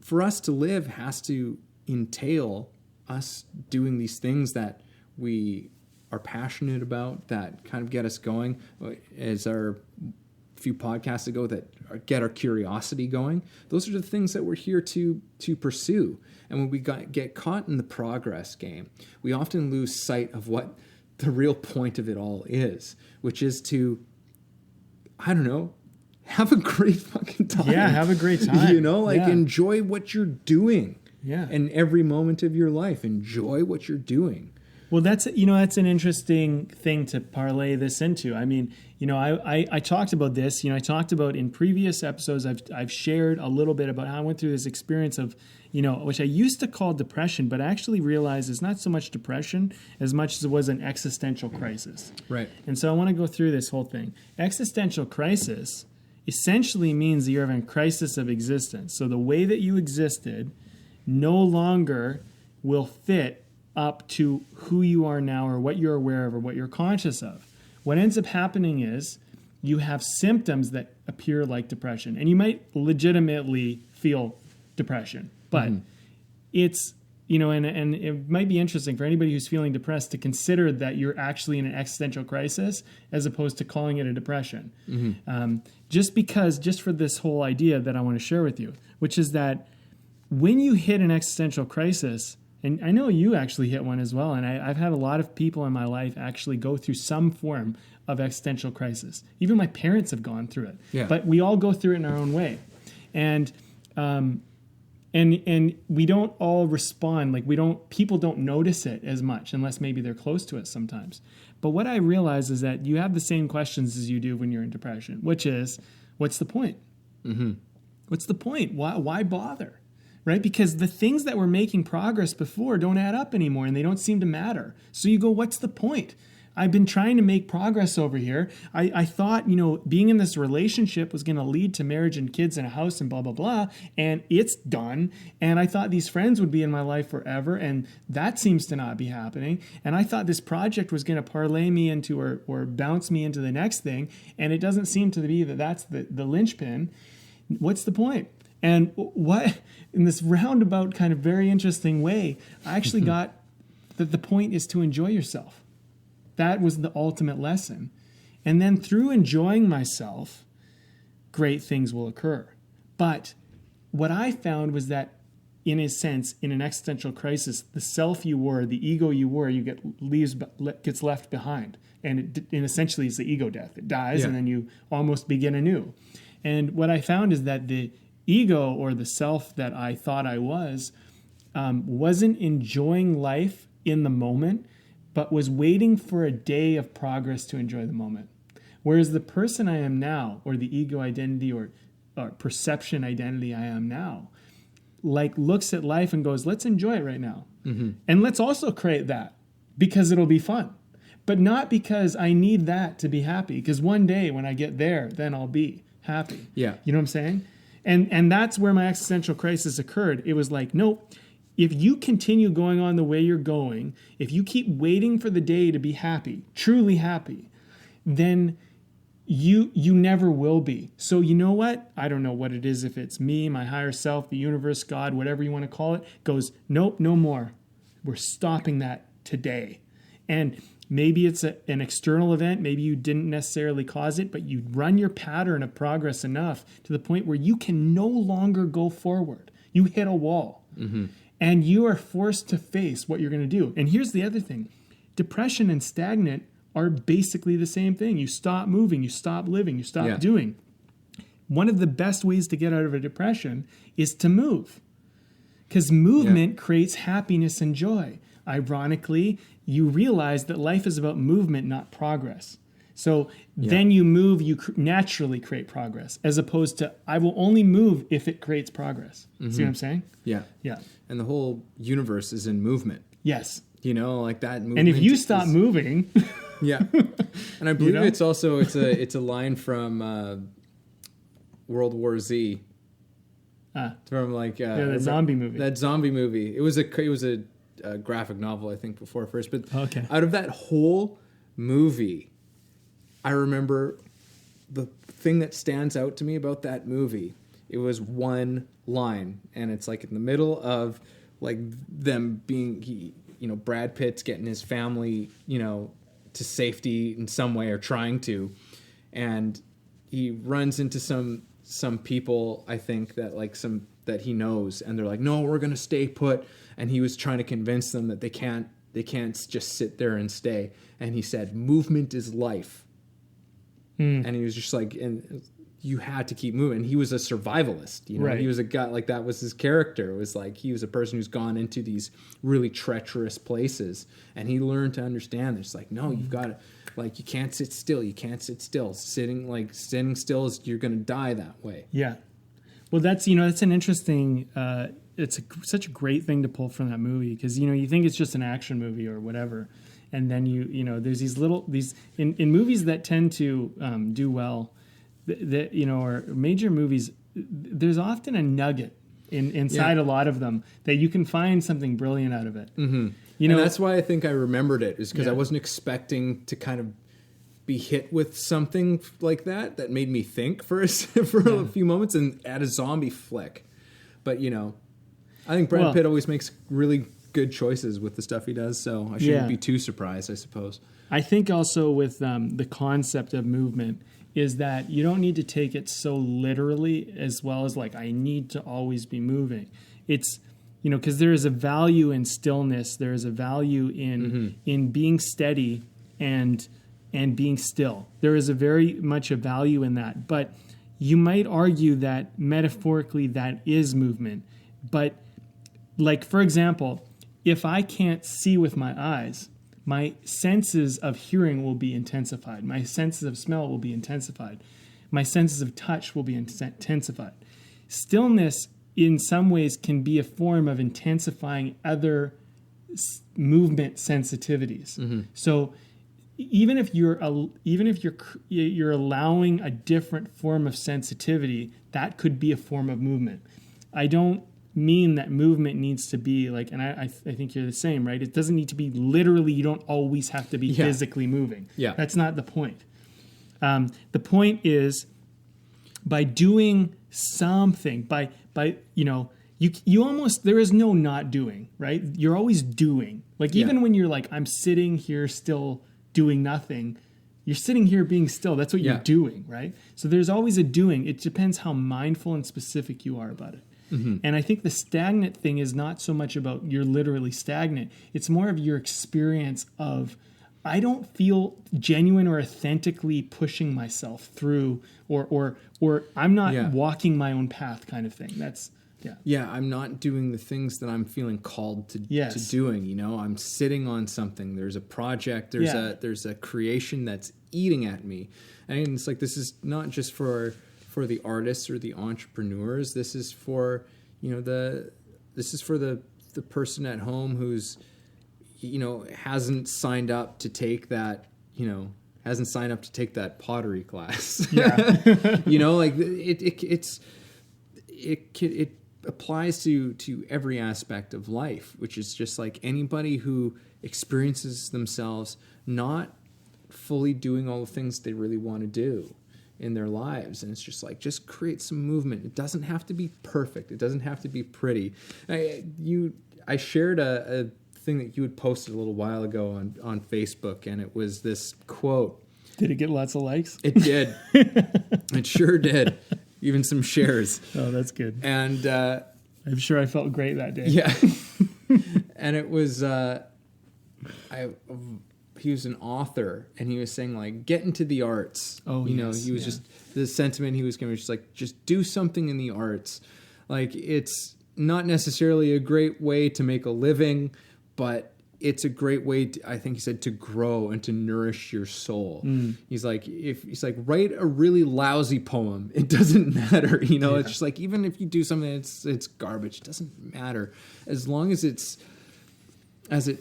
for us to live has to entail us doing these things that we are passionate about, that kind of get us going, as our few podcasts ago, that get our curiosity going. Those are the things that we're here to pursue. And when we get caught in the progress game, we often lose sight of what the real point of it all is, which is to, I don't know, have a great fucking time. Yeah, have a great time. Enjoy what you're doing. Yeah. And every moment of your life, enjoy what you're doing. Well, that's an interesting thing to parlay this into. I mean, I talked about this. I talked about in previous episodes, I've shared a little bit about how I went through this experience of, which I used to call depression, but I actually realized it's not so much depression as much as it was an existential crisis. Right. And so I want to go through this whole thing. Existential crisis essentially means that you're having a crisis of existence. So the way that you existed no longer will fit up to who you are now or what you're aware of or what you're conscious of. What ends up happening is you have symptoms that appear like depression, and you might legitimately feel depression, but it's, and it might be interesting for anybody who's feeling depressed to consider that you're actually in an existential crisis as opposed to calling it a depression. Just for this whole idea that I want to share with you, which is that when you hit an existential crisis, and I know you actually hit one as well, and I've had a lot of people in my life actually go through some form of existential crisis. Even my parents have gone through it. Yeah. But we all go through it in our own way. And we don't all respond, people don't notice it as much unless maybe they're close to it sometimes. But what I realize is that you have the same questions as you do when you're in depression, which is, what's the point? What's the point? Why bother? Right? Because the things that were making progress before don't add up anymore and they don't seem to matter. So you go, what's the point? I've been trying to make progress over here. I thought, being in this relationship was going to lead to marriage and kids and a house and blah, blah, blah. And it's done. And I thought these friends would be in my life forever. And that seems to not be happening. And I thought this project was going to parlay me into or bounce me into the next thing. And it doesn't seem to be that's the linchpin. What's the point? And what, in this roundabout kind of very interesting way, I actually got that the point is to enjoy yourself. That was the ultimate lesson. And then through enjoying myself, great things will occur. But what I found was that, in a sense, in an existential crisis, the self you were, the ego you were, gets left behind. And essentially it's the ego death. It dies, and then you almost begin anew. And what I found is that the ego, or the self that I thought I wasn't enjoying life in the moment, but was waiting for a day of progress to enjoy the moment. Whereas the person I am now, or the ego identity or perception identity I am now, looks at life and goes, let's enjoy it right now. And let's also create that because it'll be fun. But not because I need that to be happy. Because one day when I get there, then I'll be happy. Yeah. You know what I'm saying? And that's where my existential crisis occurred. It was like, nope, if you continue going on the way you're going, if you keep waiting for the day to be happy, truly happy, then you never will be. So you know what? I don't know what it is, if it's me, my higher self, the universe, God, whatever you want to call it, goes, nope, no more. We're stopping that today. And maybe it's an external event. Maybe you didn't necessarily cause it, but you run your pattern of progress enough to the point where you can no longer go forward. You hit a wall. And you are forced to face what you're going to do. And here's the other thing. Depression and stagnant are basically the same thing. You stop moving, you stop living, you stop doing. One of the best ways to get out of a depression is to move. Because movement creates happiness and joy. Ironically, you realize that life is about movement, not progress. So then you move, you naturally create progress, as opposed to, I will only move if it creates progress. See what I'm saying? Yeah. Yeah. And the whole universe is in movement. Yes. Like that movement. And if you stop moving... Yeah. And I believe it's also, it's a line from World War Z. From that zombie movie. That zombie movie. It was a graphic novel, I think, before first. But out of that whole movie, I remember the thing that stands out to me about that movie. It was one line, and it's in the middle of them being, Brad Pitt's getting his family, to safety in some way, or trying to, and he runs into some people, I think, that that he knows, and they're like, no, we're gonna stay put, and he was trying to convince them that they can't just sit there and stay, and he said, movement is life. And he was just and you had to keep moving. He was a survivalist, Right. He was a guy, that was his character. It was he was a person who's gone into these really treacherous places, and he learned to understand this. No, you've got to, you can't sit still. You can't sit still. Sitting still is, you're going to die that way. Yeah. Well, that's an interesting, it's such a great thing to pull from that movie, because, you think it's just an action movie or whatever. And then there's these in movies that tend to do well, or major movies, there's often a nugget inside a lot of them that you can find something brilliant out of it. And that's why I think I remembered it, is because I wasn't expecting to kind of be hit with something like that made me think for a few moments and add a zombie flick. But, I think Brad Pitt always makes really good choices with the stuff he does, so I shouldn't be too surprised, I suppose. I think also with the concept of movement is that you don't need to take it so literally as well as like, I need to always be moving. It's, because there is a value in stillness. There is a value in being steady and being still. There is a very much a value in that. But you might argue that metaphorically that is movement. But like, for example, if I can't see with my eyes, my senses of hearing will be intensified. My senses of smell will be intensified. My senses of touch will be intensified. Stillness, in some ways, can be a form of intensifying other movement sensitivities. So, even if you're allowing a different form of sensitivity, that could be a form of movement. I don't mean that movement needs to be like, and I think you're the same, right? It doesn't need to be literally, you don't always have to be physically moving. Yeah. That's not the point. The point is by doing something, by you almost, there is no not doing, right? You're always doing. Like even when you're like, I'm sitting here still doing nothing, you're sitting here being still. That's what you're doing, right? So there's always a doing. It depends how mindful and specific you are about it. And I think the stagnant thing is not so much about you're literally stagnant. It's more of your experience of, I don't feel genuine or authentically pushing myself through, or I'm not walking my own path kind of thing. That's, I'm not doing the things that I'm feeling called to doing. I'm sitting on something. There's a project. There's a creation that's eating at me. And it's like, this is not just for the artists or the entrepreneurs. This is for the person at home who's hasn't signed up to take that pottery class. Like it applies to every aspect of life, which is just like anybody who experiences themselves not fully doing all the things they really want to do in their lives. And it's just like, just create some movement. It doesn't have to be perfect. It doesn't have to be pretty. I shared a thing that you had posted a little while ago on Facebook, and it was this quote. Did it get lots of likes? It did. It sure did. Even some shares. Oh, that's good. And I'm sure I felt great that day. Yeah. And it was he was an author, and he was saying like, get into the arts. Oh, he was just the sentiment he was giving, just like, just do something in the arts. Like, it's not necessarily a great way to make a living, but it's a great way to, I think he said, to grow and to nourish your soul. He's like, write a really lousy poem. It doesn't matter. It's just like, even if you do something it's garbage, it doesn't matter. As long as it's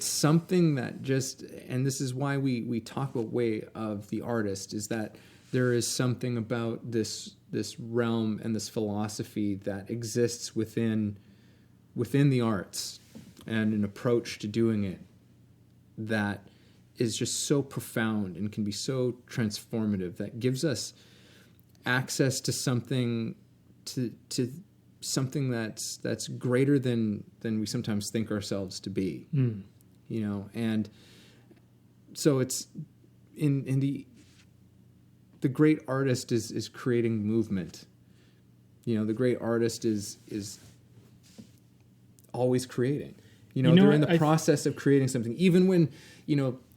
something that just, and this is why we talk about way of the artist, is that there is something about this realm and this philosophy that exists within the arts and an approach to doing it that is just so profound and can be so transformative, that gives us access to something to something that's greater than we sometimes think ourselves to be. And so it's in the great artist is creating movement. The great artist is always creating. They're in the process of creating something, even when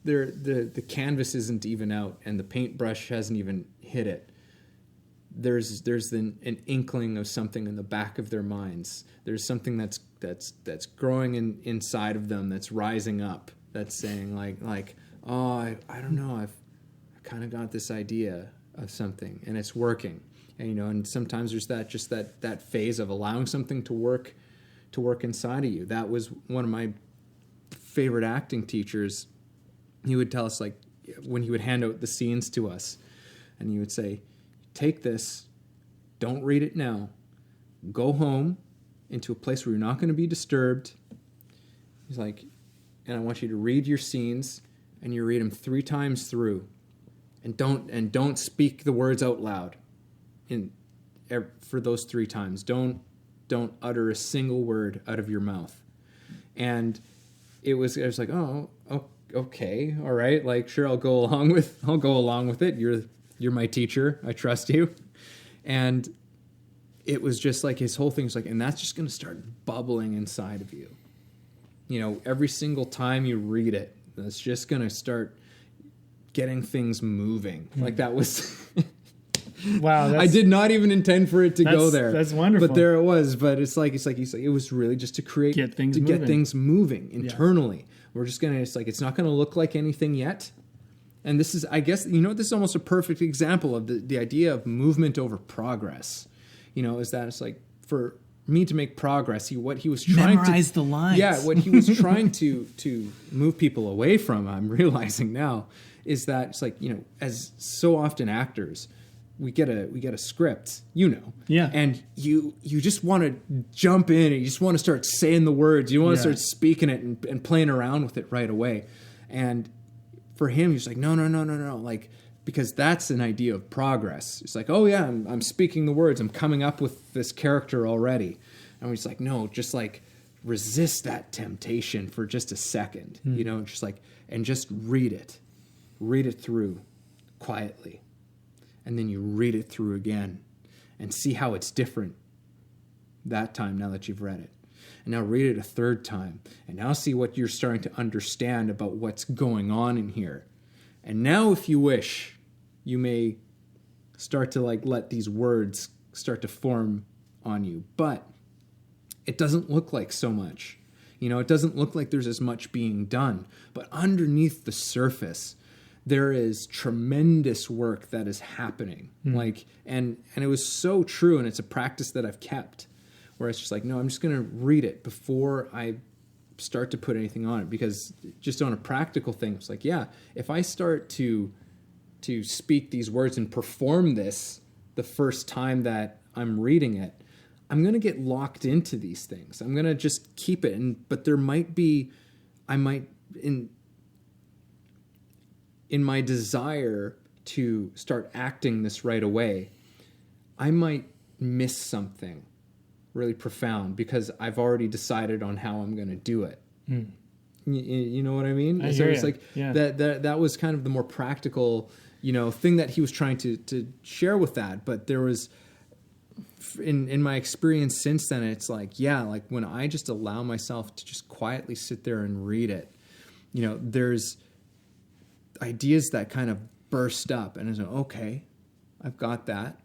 the canvas isn't even out and the paintbrush hasn't even hit it. There's an inkling of something in the back of their minds. There's something that's growing inside of them, that's rising up, that's saying like I don't know, I've kind of got this idea of something and it's working. And and sometimes there's that phase of allowing something to work inside of you. That was one of my favorite acting teachers. He would tell us, like, when he would hand out the scenes to us, and he would say, take this, don't read it now, go home into a place where you're not going to be disturbed. He's like, and I want you to read your scenes, and you read them 3 times through, and don't speak the words out loud for those 3 times. Don't utter a single word out of your mouth. And I was like, oh, okay, all right, like, sure, I'll go along with it. You're my teacher. I trust you. And it was just like his whole thing was like, and that's just going to start bubbling inside of you. You know, every single time you read it, that's just going to start getting things moving. Like that was... Wow. I did not even intend for it to go there. That's wonderful. But there it was. But it's like it was really just to get things moving internally. Yeah. We're just going to, it's not going to look like anything yet. And this is, I guess, this is almost a perfect example of the idea of movement over progress. Is that it's like for me to make progress, what he was trying memorize the lines. Yeah, what he was trying to move people away from, I'm realizing now, is that it's like, as so often actors, we get a script, yeah, and you just want to jump in and you just want to start saying the words, you want to start speaking it and playing around with it right away. And for him, he's like, no, like, because that's an idea of progress. It's like, oh yeah, I'm speaking the words, I'm coming up with this character already, and he's like, no, just like resist that temptation for just a second, just like, and just read it through quietly. And then you read it through again and see how it's different that time now that you've read it. And now read it a third time. And now see what you're starting to understand about what's going on in here. And now, if you wish, you may start to let these words start to form on you. But it doesn't look like so much. It doesn't look like there's as much being done. But underneath the surface, there is tremendous work that is happening. And it was so true, and it's a practice that I've kept, where it's just like, no, I'm just going to read it before I start to put anything on it, because just on a practical thing, it's like, yeah, if I start to speak these words and perform this the first time that I'm reading it, I'm going to get locked into these things. I'm going to just keep it, but there might be, in my desire to start acting this right away, I might miss something really profound because I've already decided on how I'm going to do it. You know what I mean? I so hear it's you. like Yeah. that was kind of the more practical, thing that he was trying to share with that. But there was, in my experience since then, it's like, yeah, like when I just allow myself to just quietly sit there and read it, there's ideas that kind of burst up, and it's like, okay, I've got that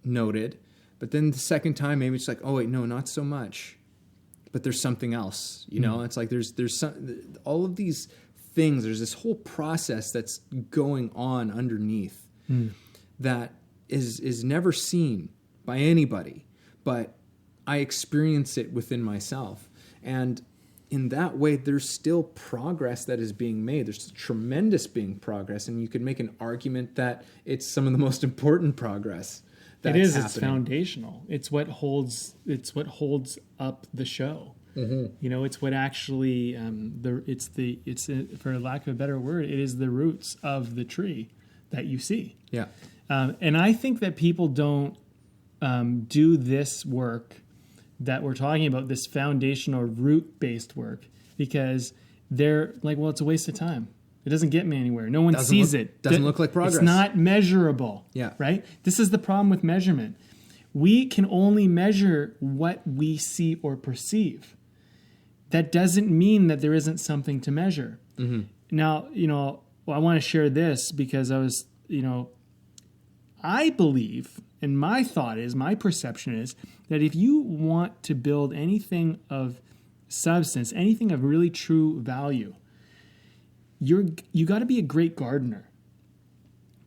noted. But then the second time, maybe it's like, oh wait, no, not so much. But there's something else, It's like there's some, all of these things. There's this whole process that's going on underneath that is never seen by anybody, but I experience it within myself. And in that way, there's still progress that is being made. There's tremendous progress, and you could make an argument that it's some of the most important progress that's happening. It's foundational. It's what holds up the show. Mm-hmm. It's what actually for lack of a better word, it is the roots of the tree that you see. Yeah. And I think that people don't do this work that we're talking about, this foundational root-based work, because they're like, well, it's a waste of time. It doesn't get me anywhere. No one sees it. Doesn't look like progress. It's not measurable. Yeah. Right? This is the problem with measurement. We can only measure what we see or perceive. That doesn't mean that there isn't something to measure. Mm-hmm. Now, I want to share this because I believe, and my perception is, that if you want to build anything of substance, anything of really true value, you got to be a great gardener.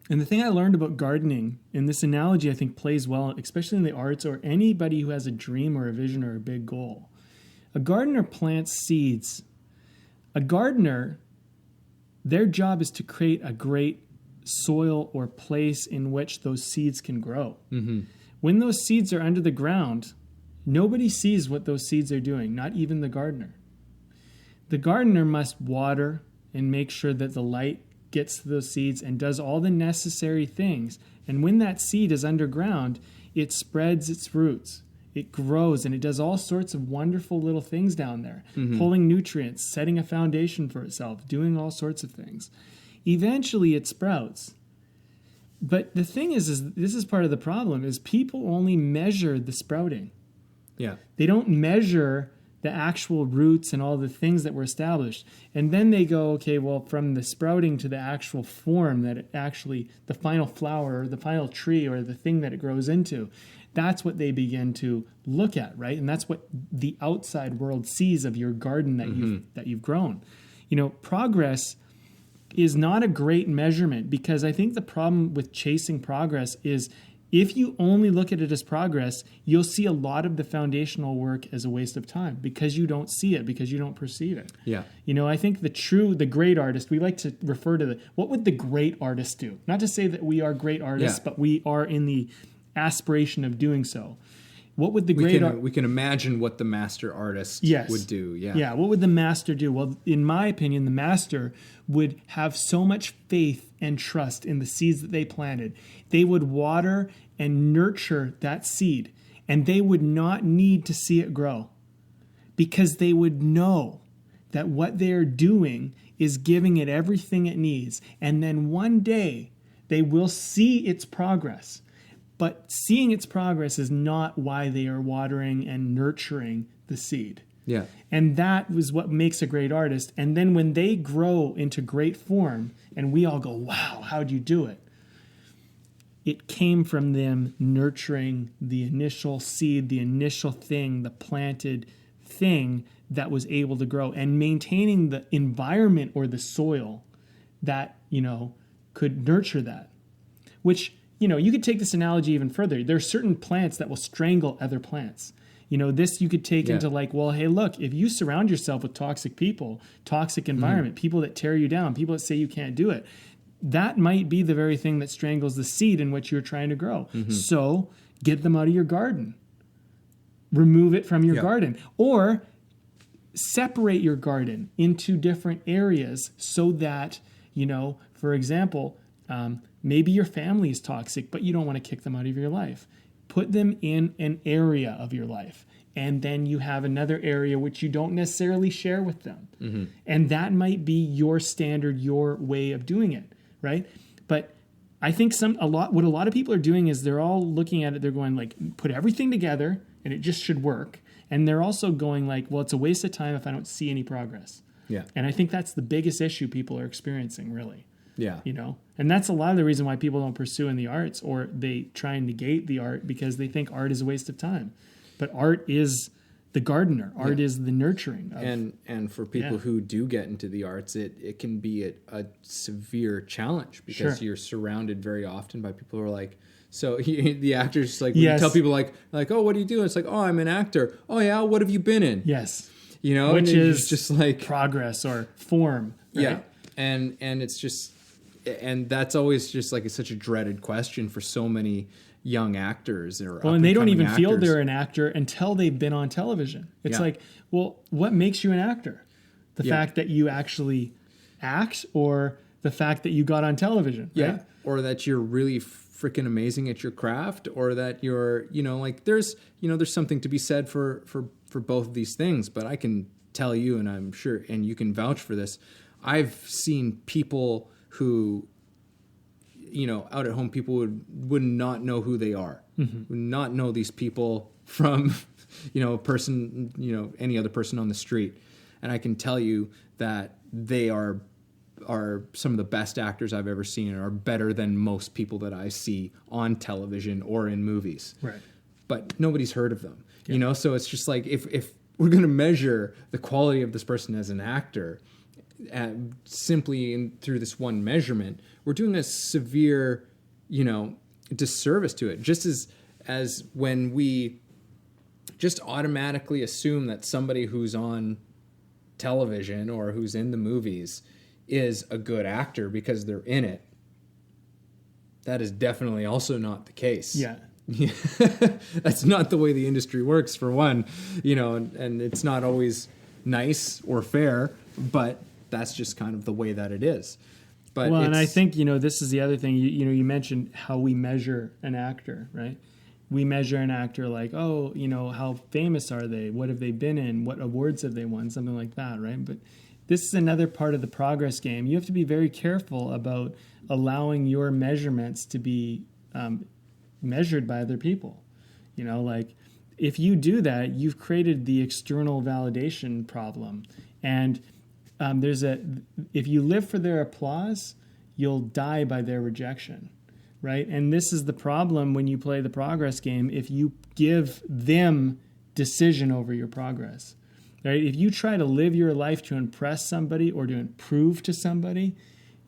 And the thing I learned about gardening, and this analogy I think plays well, especially in the arts or anybody who has a dream or a vision or a big goal. A gardener plants seeds. A gardener, their job is to create a great soil or place in which those seeds can grow. Mm-hmm. When those seeds are under the ground, nobody sees what those seeds are doing, not even the gardener. The gardener must water and make sure that the light gets to those seeds and does all the necessary things. And when that seed is underground, it spreads its roots. It grows and it does all sorts of wonderful little things down there, pulling nutrients, setting a foundation for itself, doing all sorts of things. Eventually it sprouts. But the thing is this is part of the problem, is people only measure the sprouting. Yeah. They don't measure the actual roots and all the things that were established. And then they go, okay, well, from the sprouting to the actual form that it actually, the final flower or the final tree or the thing that it grows into, that's what they begin to look at, right? And that's what the outside world sees of your garden that you've grown. You know, progress is not a great measurement, because I think the problem with chasing progress is if you only look at it as progress, you'll see a lot of the foundational work as a waste of time because you don't see it, because you don't perceive it. Yeah. You know, I think the great artist, we like to refer to what would the great artist do? Not to say that we are great artists, but we are in the aspiration of doing so. What would the we can imagine what the master artist would do. Yeah. What would the master do? Well, in my opinion, the master would have so much faith and trust in the seeds that they planted. They would water and nurture that seed, and they would not need to see it grow, because they would know that what they're doing is giving it everything it needs. And then one day they will see its progress. But seeing its progress is not why they are watering and nurturing the seed. Yeah. And that was what makes a great artist. And then when they grow into great form and we all go, wow, how'd you do it? It came from them nurturing the initial seed, the initial thing, the planted thing that was able to grow, and maintaining the environment or the soil that, you know, could nurture that. Which, you know, you could take this analogy even further. There are certain plants that will strangle other plants. You know, this you could take into like, well, hey, look, if you surround yourself with toxic people, toxic environment, people that tear you down, people that say you can't do it, that might be the very thing that strangles the seed in which you're trying to grow. So get them out of your garden. Remove it from your garden. Or separate your garden into different areas so that, you know, for example, maybe your family is toxic, but you don't want to kick them out of your life. Put them in an area of your life, and then you have another area which you don't necessarily share with them. And that might be your standard, your way of doing it, right? But I think what a lot of people are doing is they're all looking at it, they're going like, put everything together and it just should work. And they're also going like, well, it's a waste of time if I don't see any progress. Yeah. And I think that's the biggest issue people are experiencing, really. Yeah. You know, and that's a lot of the reason why people don't pursue in the arts, or they try and negate the art because they think art is a waste of time. But art is the gardener. Art is the nurturing. And for people who do get into the arts, it can be a severe challenge, because you're surrounded very often by people who are like, so the actors, like, when you tell people like, oh, what do you do? It's like, oh, I'm an actor. Oh yeah, what have you been in? Yes. You know, which is just like progress or form. Right? Yeah. And it's just, and that's always just like, it's such a dreaded question for so many young actors. And they don't even feel they're an actor until they've been on television. It's like, well, what makes you an actor? The fact that you actually act, or the fact that you got on television? Right? Yeah. Or that you're really freaking amazing at your craft, or that you're, you know, like there's something to be said for both of these things. But I can tell you, and I'm sure, and you can vouch for this, I've seen people who, you know, out at home, people would not know who they are, would not know these people from, you know, a person, you know, any other person on the street. And I can tell you that they are some of the best actors I've ever seen, and are better than most people that I see on television or in movies. Right. But nobody's heard of them, you know? So it's just like, if we're going to measure the quality of this person as an actor simply through this one measurement, we're doing a severe, you know, disservice to it. Just as when we just automatically assume that somebody who's on television or who's in the movies is a good actor because they're in it. That is definitely also not the case. Yeah. That's not the way the industry works, for one, you know, and it's not always nice or fair, but that's just kind of the way that it is. But and I think, this is the other thing. You mentioned how we measure an actor, right? We measure an actor like, how famous are they? What have they been in? What awards have they won? Something like that, right? But this is another part of the progress game. You have to be very careful about allowing your measurements to be measured by other people. Like if you do that, you've created the external validation problem. And if you live for their applause, you'll die by their rejection, right? And this is the problem when you play the progress game. If you give them decision over your progress, right? If you try to live your life to impress somebody or to improve to somebody,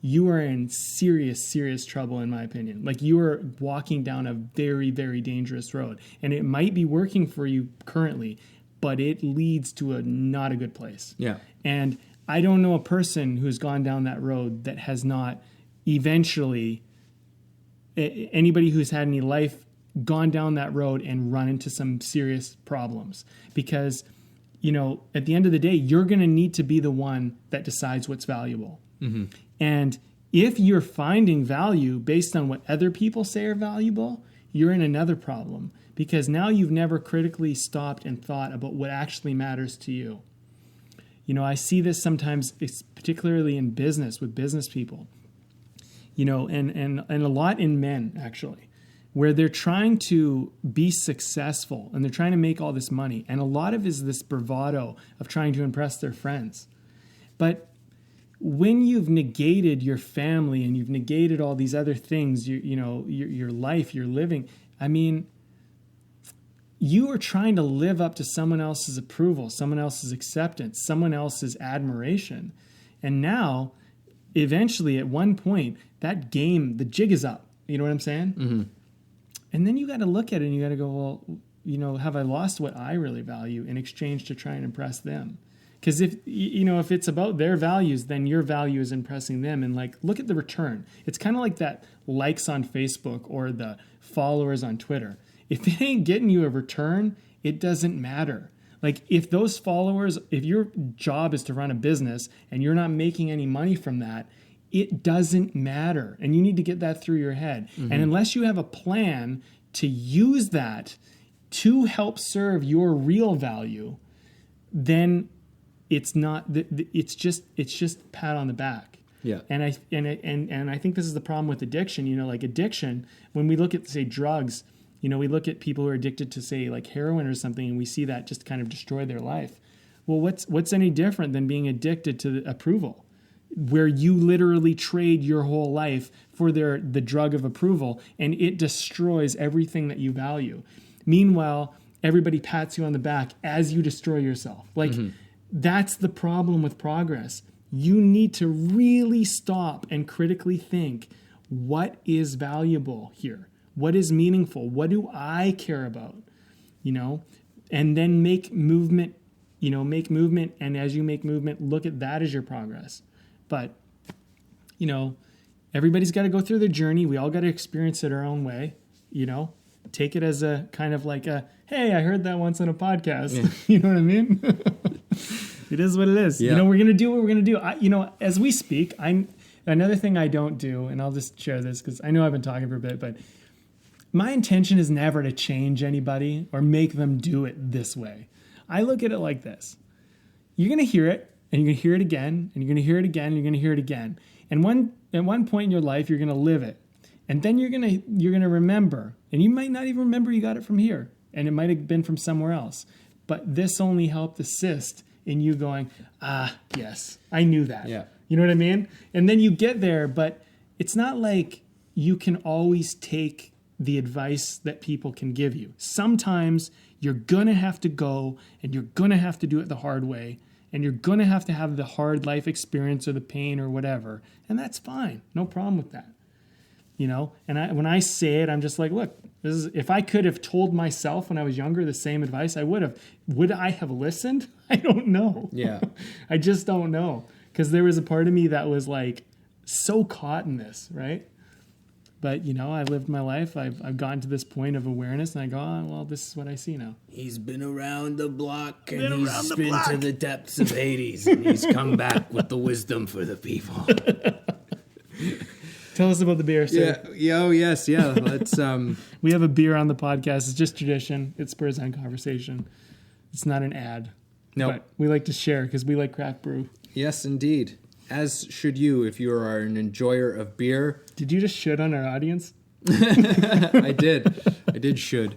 you are in serious, serious trouble, in my opinion. Like you are walking down a very, very dangerous road. And it might be working for you currently, but it leads to not a good place. Yeah. And I don't know a person who's gone down that road that has not eventually, anybody who's had any life, gone down that road and run into some serious problems. Because, at the end of the day, you're going to need to be the one that decides what's valuable. Mm-hmm. And if you're finding value based on what other people say are valuable, you're in another problem. Because now you've never critically stopped and thought about what actually matters to you. I see this sometimes, particularly in business, with business people, and a lot in men, actually, where they're trying to be successful and they're trying to make all this money. And a lot of it is this bravado of trying to impress their friends. But when you've negated your family and you've negated all these other things, your life, your living, you are trying to live up to someone else's approval, someone else's acceptance, someone else's admiration. And now, eventually, at one point, that game, the jig is up. You know what I'm saying? Mm-hmm. And then you got to look at it and you got to go, well, have I lost what I really value in exchange to try and impress them? Because if it's about their values, then your value is impressing them. And look at the return. It's kind of like that likes on Facebook or the followers on Twitter. If it ain't getting you a return, it doesn't matter. Like if those followers, if your job is to run a business and you're not making any money from that, it doesn't matter. And you need to get that through your head. Mm-hmm. And unless you have a plan to use that to help serve your real value, then it's not, it's just pat on the back. Yeah. And I think this is the problem with addiction. Like addiction, when we look at, say, drugs, we look at people who are addicted to, say, like heroin or something, and we see that just kind of destroy their life. Well, what's any different than being addicted to approval, where you literally trade your whole life for the drug of approval, and it destroys everything that you value. Meanwhile, everybody pats you on the back as you destroy yourself. That's the problem with progress. You need to really stop and critically think, what is valuable here? What is meaningful? What do I care about? And then make movement, and as you make movement, look at that as your progress. But, everybody's got to go through their journey. We all got to experience it our own way, take it as a kind of like a, hey, I heard that once on a podcast. Yeah. You know what I mean? It is what it is. Yeah. We're going to do what we're going to do. As we speak, another thing I don't do, and I'll just share this because I know I've been talking for a bit, but my intention is never to change anybody or make them do it this way. I look at it like this. You're going to hear it, and you're going to hear it again, and you're going to hear it again, and you're going to hear it again. And at one point in your life, you're going to live it. And then you're going to remember, and you might not even remember you got it from here, and it might have been from somewhere else. But this only helped assist in you going, yes, I knew that. Yeah. You know what I mean? And then you get there, but it's not like you can always take the advice that people can give you. Sometimes you're going to have to go and you're going to have to do it the hard way, and you're going to have the hard life experience or the pain or whatever. And that's fine. No problem with that. And when I say it, I'm just like, look, this is, if I could have told myself when I was younger the same advice, I would have. Would I have listened? I don't know. Yeah. I just don't know. Because there was a part of me that was like so caught in this, right? But, I lived my life. I've gotten to this point of awareness, and I go, well, this is what I see now. He's been around the block, and he's been to the depths of Hades, and he's come back with the wisdom for the people. Tell us about the beer, sir. Yeah. Oh, yes. Yeah. Let's. We have a beer on the podcast. It's just tradition. It spurs on conversation. It's not an ad. No. But we like to share because we like craft brew. Yes, indeed. As should you if you are an enjoyer of beer. Did you just shit on our audience? I did should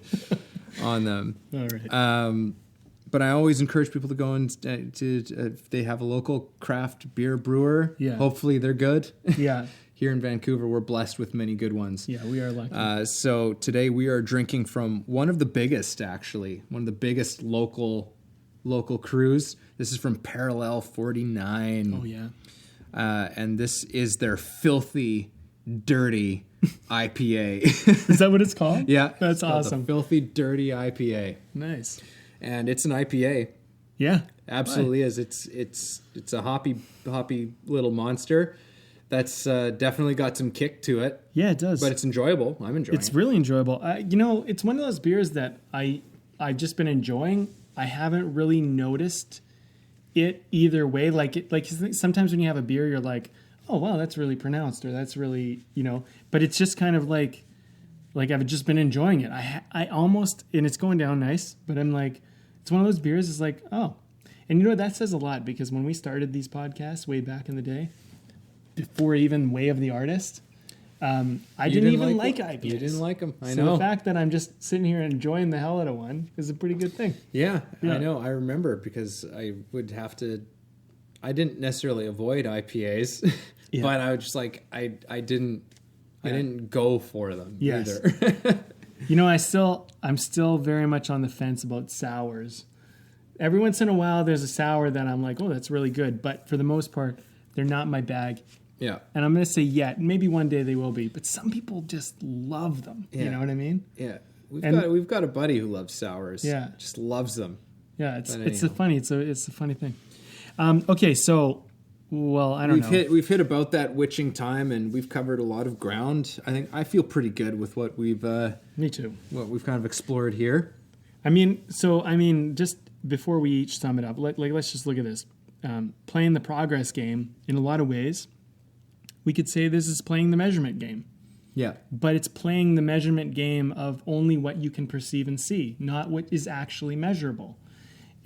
on them. All right. But I always encourage people to go and if they have a local craft beer brewer. Yeah. Hopefully they're good. Yeah. Here in Vancouver, we're blessed with many good ones. Yeah, we are lucky. So today we are drinking from one of the biggest local crews. This is from Parallel 49. Oh, yeah. And this is their filthy, dirty IPA. Is that what it's called? Yeah. That's it's called awesome. the filthy, dirty IPA. Nice. And it's an IPA. Yeah. Absolutely is. It's a hoppy little monster that's definitely got some kick to it. Yeah, it does. But it's enjoyable. I'm enjoying it. It's really enjoyable. It's one of those beers that I've just been enjoying. I haven't really noticed it either way. Like sometimes when you have a beer, you're like, oh wow, that's really pronounced, or that's really, But it's just kind of like I've just been enjoying it. I almost, and it's going down nice. But I'm like, it's one of those beers. It's like, oh, and that says a lot, because when we started these podcasts way back in the day, before even Way of the Artist, I didn't even like IPAs. You didn't like them. I So know. the fact that I'm just sitting here enjoying the hell out of one is a pretty good thing. Yeah, Yeah. I know. I remember because I didn't necessarily avoid IPAs, Yeah. but I was just like, I didn't go for them Yes. either. I'm still very much on the fence about sours. Every once in a while, there's a sour that I'm like, oh, that's really good. But for the most part, they're not my bag. Yeah. And I'm going to say yet. Maybe one day they will be. But some people just love them. Yeah. You know what I mean? Yeah. We've got a buddy who loves sours. Yeah. Just loves them. Yeah, it's anyhow. a funny thing. Okay, so I don't know. We've hit about that witching time, and we've covered a lot of ground. I feel pretty good with what we've Me too. kind of explored here. Just before we each sum it up, let's just look at this. Playing the progress game, in a lot of ways, we could say this is playing the measurement game. Yeah. But it's playing the measurement game of only what you can perceive and see, not what is actually measurable.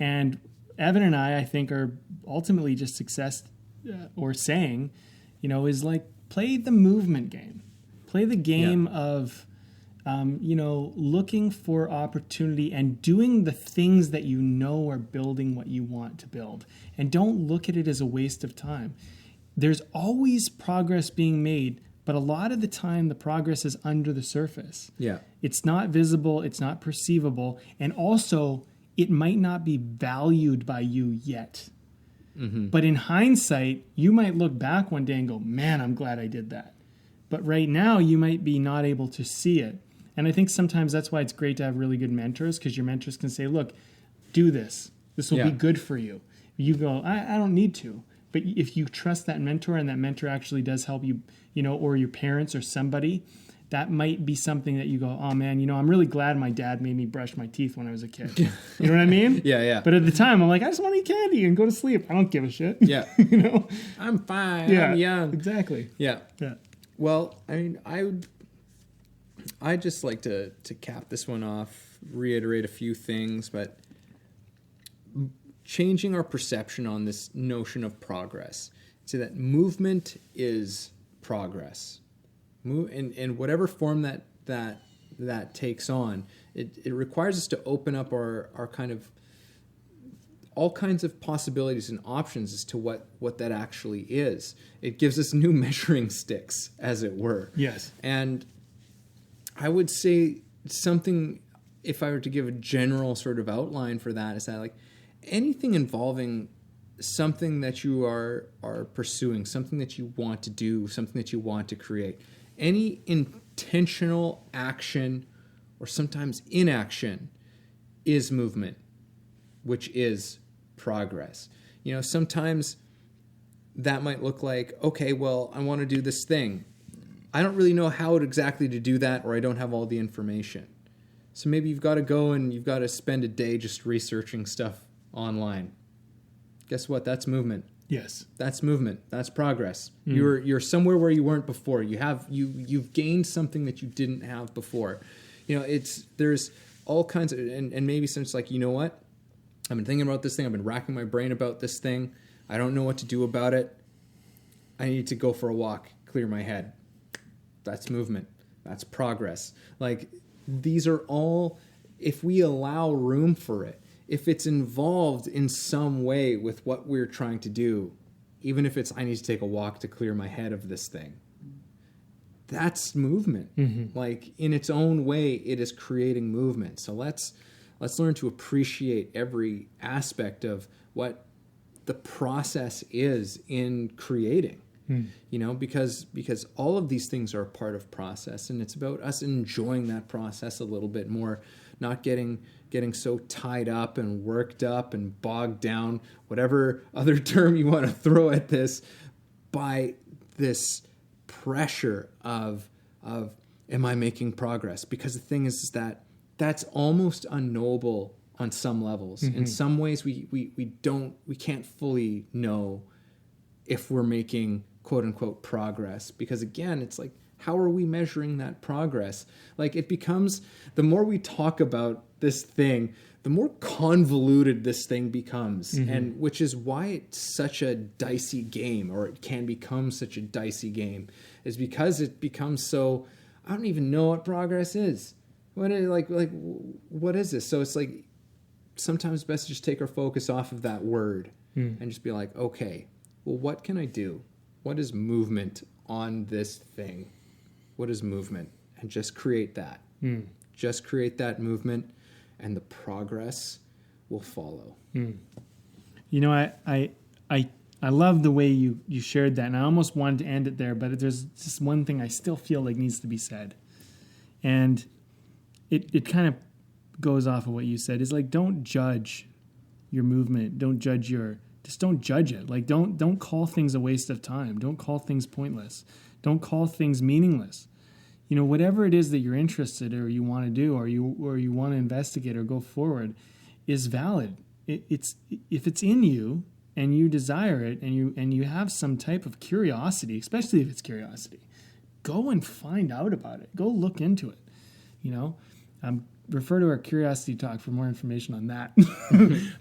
And Evan and I think, are ultimately just success or saying, is like, play the movement game. Play the game of, looking for opportunity and doing the things that are building what you want to build. And don't look at it as a waste of time. There's always progress being made, but a lot of the time the progress is under the surface. Yeah. It's not visible, it's not perceivable, and also it might not be valued by you yet. Mm-hmm. But in hindsight, you might look back one day and go, man, I'm glad I did that. But right now, you might be not able to see it. And I think sometimes that's why it's great to have really good mentors, because your mentors can say, look, do this. This will be good for you. You go, I don't need to. But if you trust that mentor, and that mentor actually does help you, or your parents or somebody, that might be something that you go, oh man, I'm really glad my dad made me brush my teeth when I was a kid. You know what I mean? Yeah. But at the time, I'm like, I just want to eat candy and go to sleep. I don't give a shit. Yeah. You I'm fine. Yeah, I'm young. exactly. Yeah. Yeah. Well, I'd just like to cap this one off, reiterate a few things, but changing our perception on this notion of progress. So that movement is progress. In whatever form that takes on, it requires us to open up our kind of all kinds of possibilities and options as to what that actually is. It gives us new measuring sticks, as it were. Yes. And I would say something, if I were to give a general sort of outline for that, is that like anything involving something that you are pursuing, something that you want to do, something that you want to create, any intentional action or sometimes inaction is movement, which is progress. Sometimes that might look like, okay, well, I want to do this thing. I don't really know how exactly to do that, or I don't have all the information. So maybe you've got to go and you've got to spend a day just researching stuff online. Guess what? That's movement. Yes. That's movement. That's progress. You're somewhere where you weren't before. You've gained something that you didn't have before. There's all kinds of, and maybe since like, you know what? I've been thinking about this thing. I've been racking my brain about this thing. I don't know what to do about it. I need to go for a walk, clear my head. That's movement. That's progress. Like, these are all, if we allow room for it, if it's involved in some way with what we're trying to do, even if it's, I need to take a walk to clear my head of this thing, that's movement. Mm-hmm. Like, in its own way, it is creating movement. So let's learn to appreciate every aspect of what the process is in creating. Because all of these things are a part of process, and it's about us enjoying that process a little bit more, not getting so tied up and worked up and bogged down, whatever other term you want to throw at this, by this pressure of am I making progress? Because the thing is that that's almost unknowable on some levels. Mm-hmm. In some ways we can't fully know if we're making quote unquote progress, because again, it's like, how are we measuring that progress? Like, it becomes, the more we talk about this thing, the more convoluted this thing becomes. Mm-hmm. And which is why it's such a dicey game, or it can become such a dicey game, is because it becomes so, I don't even know what progress is. What is this? So it's like, sometimes best to just take our focus off of that word and just be like, okay, well, what can I do? What is movement on this thing? What is movement? And just create that. Just create that movement, and the progress will follow. I love the way you shared that, and I almost wanted to end it there, but there's just one thing I still feel like needs to be said. And it kind of goes off of what you said, is like, don't judge your movement. Just don't judge it. Like, don't call things a waste of time. Don't call things pointless. Don't call things meaningless. Whatever it is that you're interested or you want to do, or you want to investigate or go forward, is valid. If it's in you and you desire it, and you have some type of curiosity, especially if it's curiosity, go and find out about it. Go look into it. Refer to our curiosity talk for more information on that.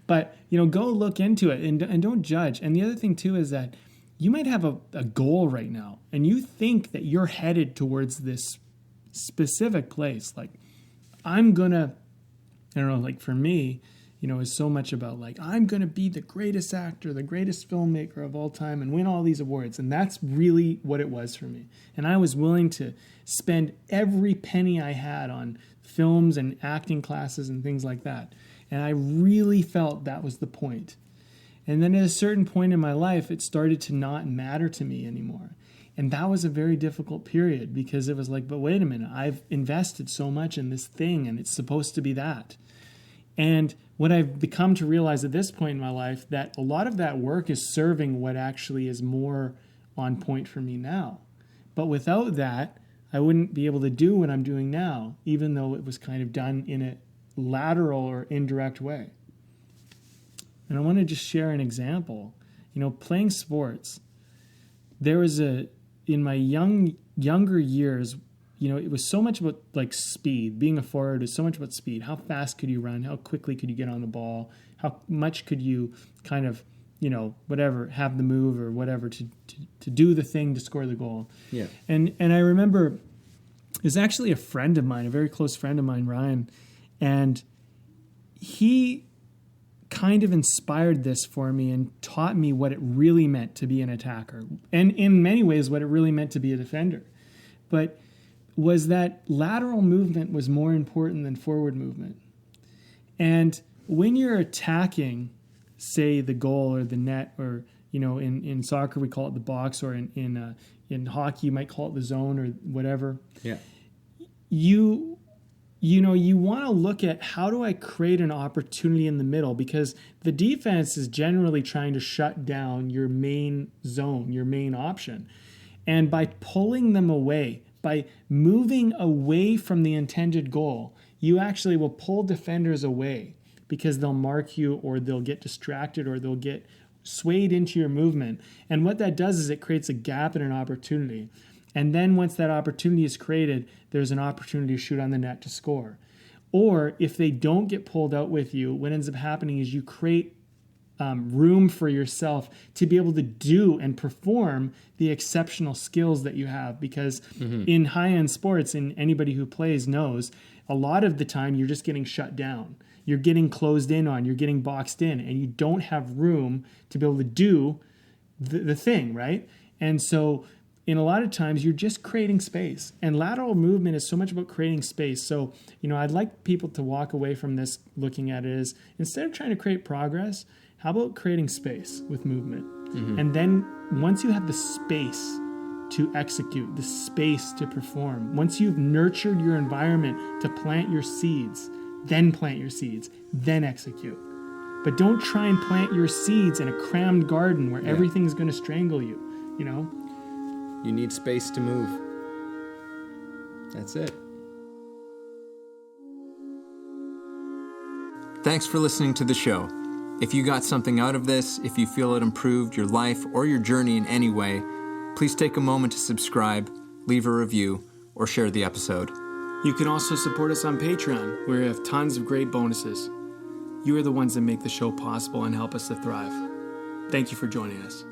But, go look into it and don't judge. And the other thing too is that you might have a goal right now, and you think that you're headed towards this specific place. Like, I'm gonna, I don't know, like for me, is so much about like, I'm gonna be the greatest actor, the greatest filmmaker of all time, and win all these awards. And that's really what it was for me. And I was willing to spend every penny I had on films and acting classes and things like that. And I really felt that was the point. And then at a certain point in my life, it started to not matter to me anymore. And that was a very difficult period, because it was like, but wait a minute, I've invested so much in this thing, and it's supposed to be that. And what I've become to realize at this point in my life, that a lot of that work is serving what actually is more on point for me now. But without that, I wouldn't be able to do what I'm doing now, even though it was kind of done in a lateral or indirect way. And I want to just share an example. Playing sports, there was in my younger years, it was so much about like speed. Being a forward is so much about speed. How fast could you run? How quickly could you get on the ball? How much could you kind of, whatever, have the move or whatever to do the thing to score the goal. Yeah. And I remember there's actually a friend of mine, a very close friend of mine, Ryan, and he kind of inspired this for me and taught me what it really meant to be an attacker, and in many ways what it really meant to be a defender. But was that lateral movement was more important than forward movement. And when you're attacking, say, the goal or the net, or in soccer we call it the box, or in hockey you might call it the zone or whatever. Yeah. You want to look at, how do I create an opportunity in the middle? Because the defense is generally trying to shut down your main zone, your main option. And by pulling them away, by moving away from the intended goal, you actually will pull defenders away, because they'll mark you, or they'll get distracted, or they'll get swayed into your movement. And what that does is it creates a gap and an opportunity. And then once that opportunity is created, there's an opportunity to shoot on the net to score. Or if they don't get pulled out with you, what ends up happening is you create room for yourself to be able to do and perform the exceptional skills that you have. Because in high-end sports, and anybody who plays knows, a lot of the time you're just getting shut down. You're getting closed in on, you're getting boxed in, and you don't have room to be able to do the thing, right? And so in a lot of times, you're just creating space. And lateral movement is so much about creating space. So, I'd like people to walk away from this looking at it as, instead of trying to create progress, how about creating space with movement? And then once you have the space to execute, the space to perform, once you've nurtured your environment to plant your seeds, then execute. But don't try and plant your seeds in a crammed garden where everything's going to strangle you, You need space to move. That's it. Thanks for listening to the show. If you got something out of this, if you feel it improved your life or your journey in any way, please take a moment to subscribe, leave a review, or share the episode. You can also support us on Patreon, where we have tons of great bonuses. You are the ones that make the show possible and help us to thrive. Thank you for joining us.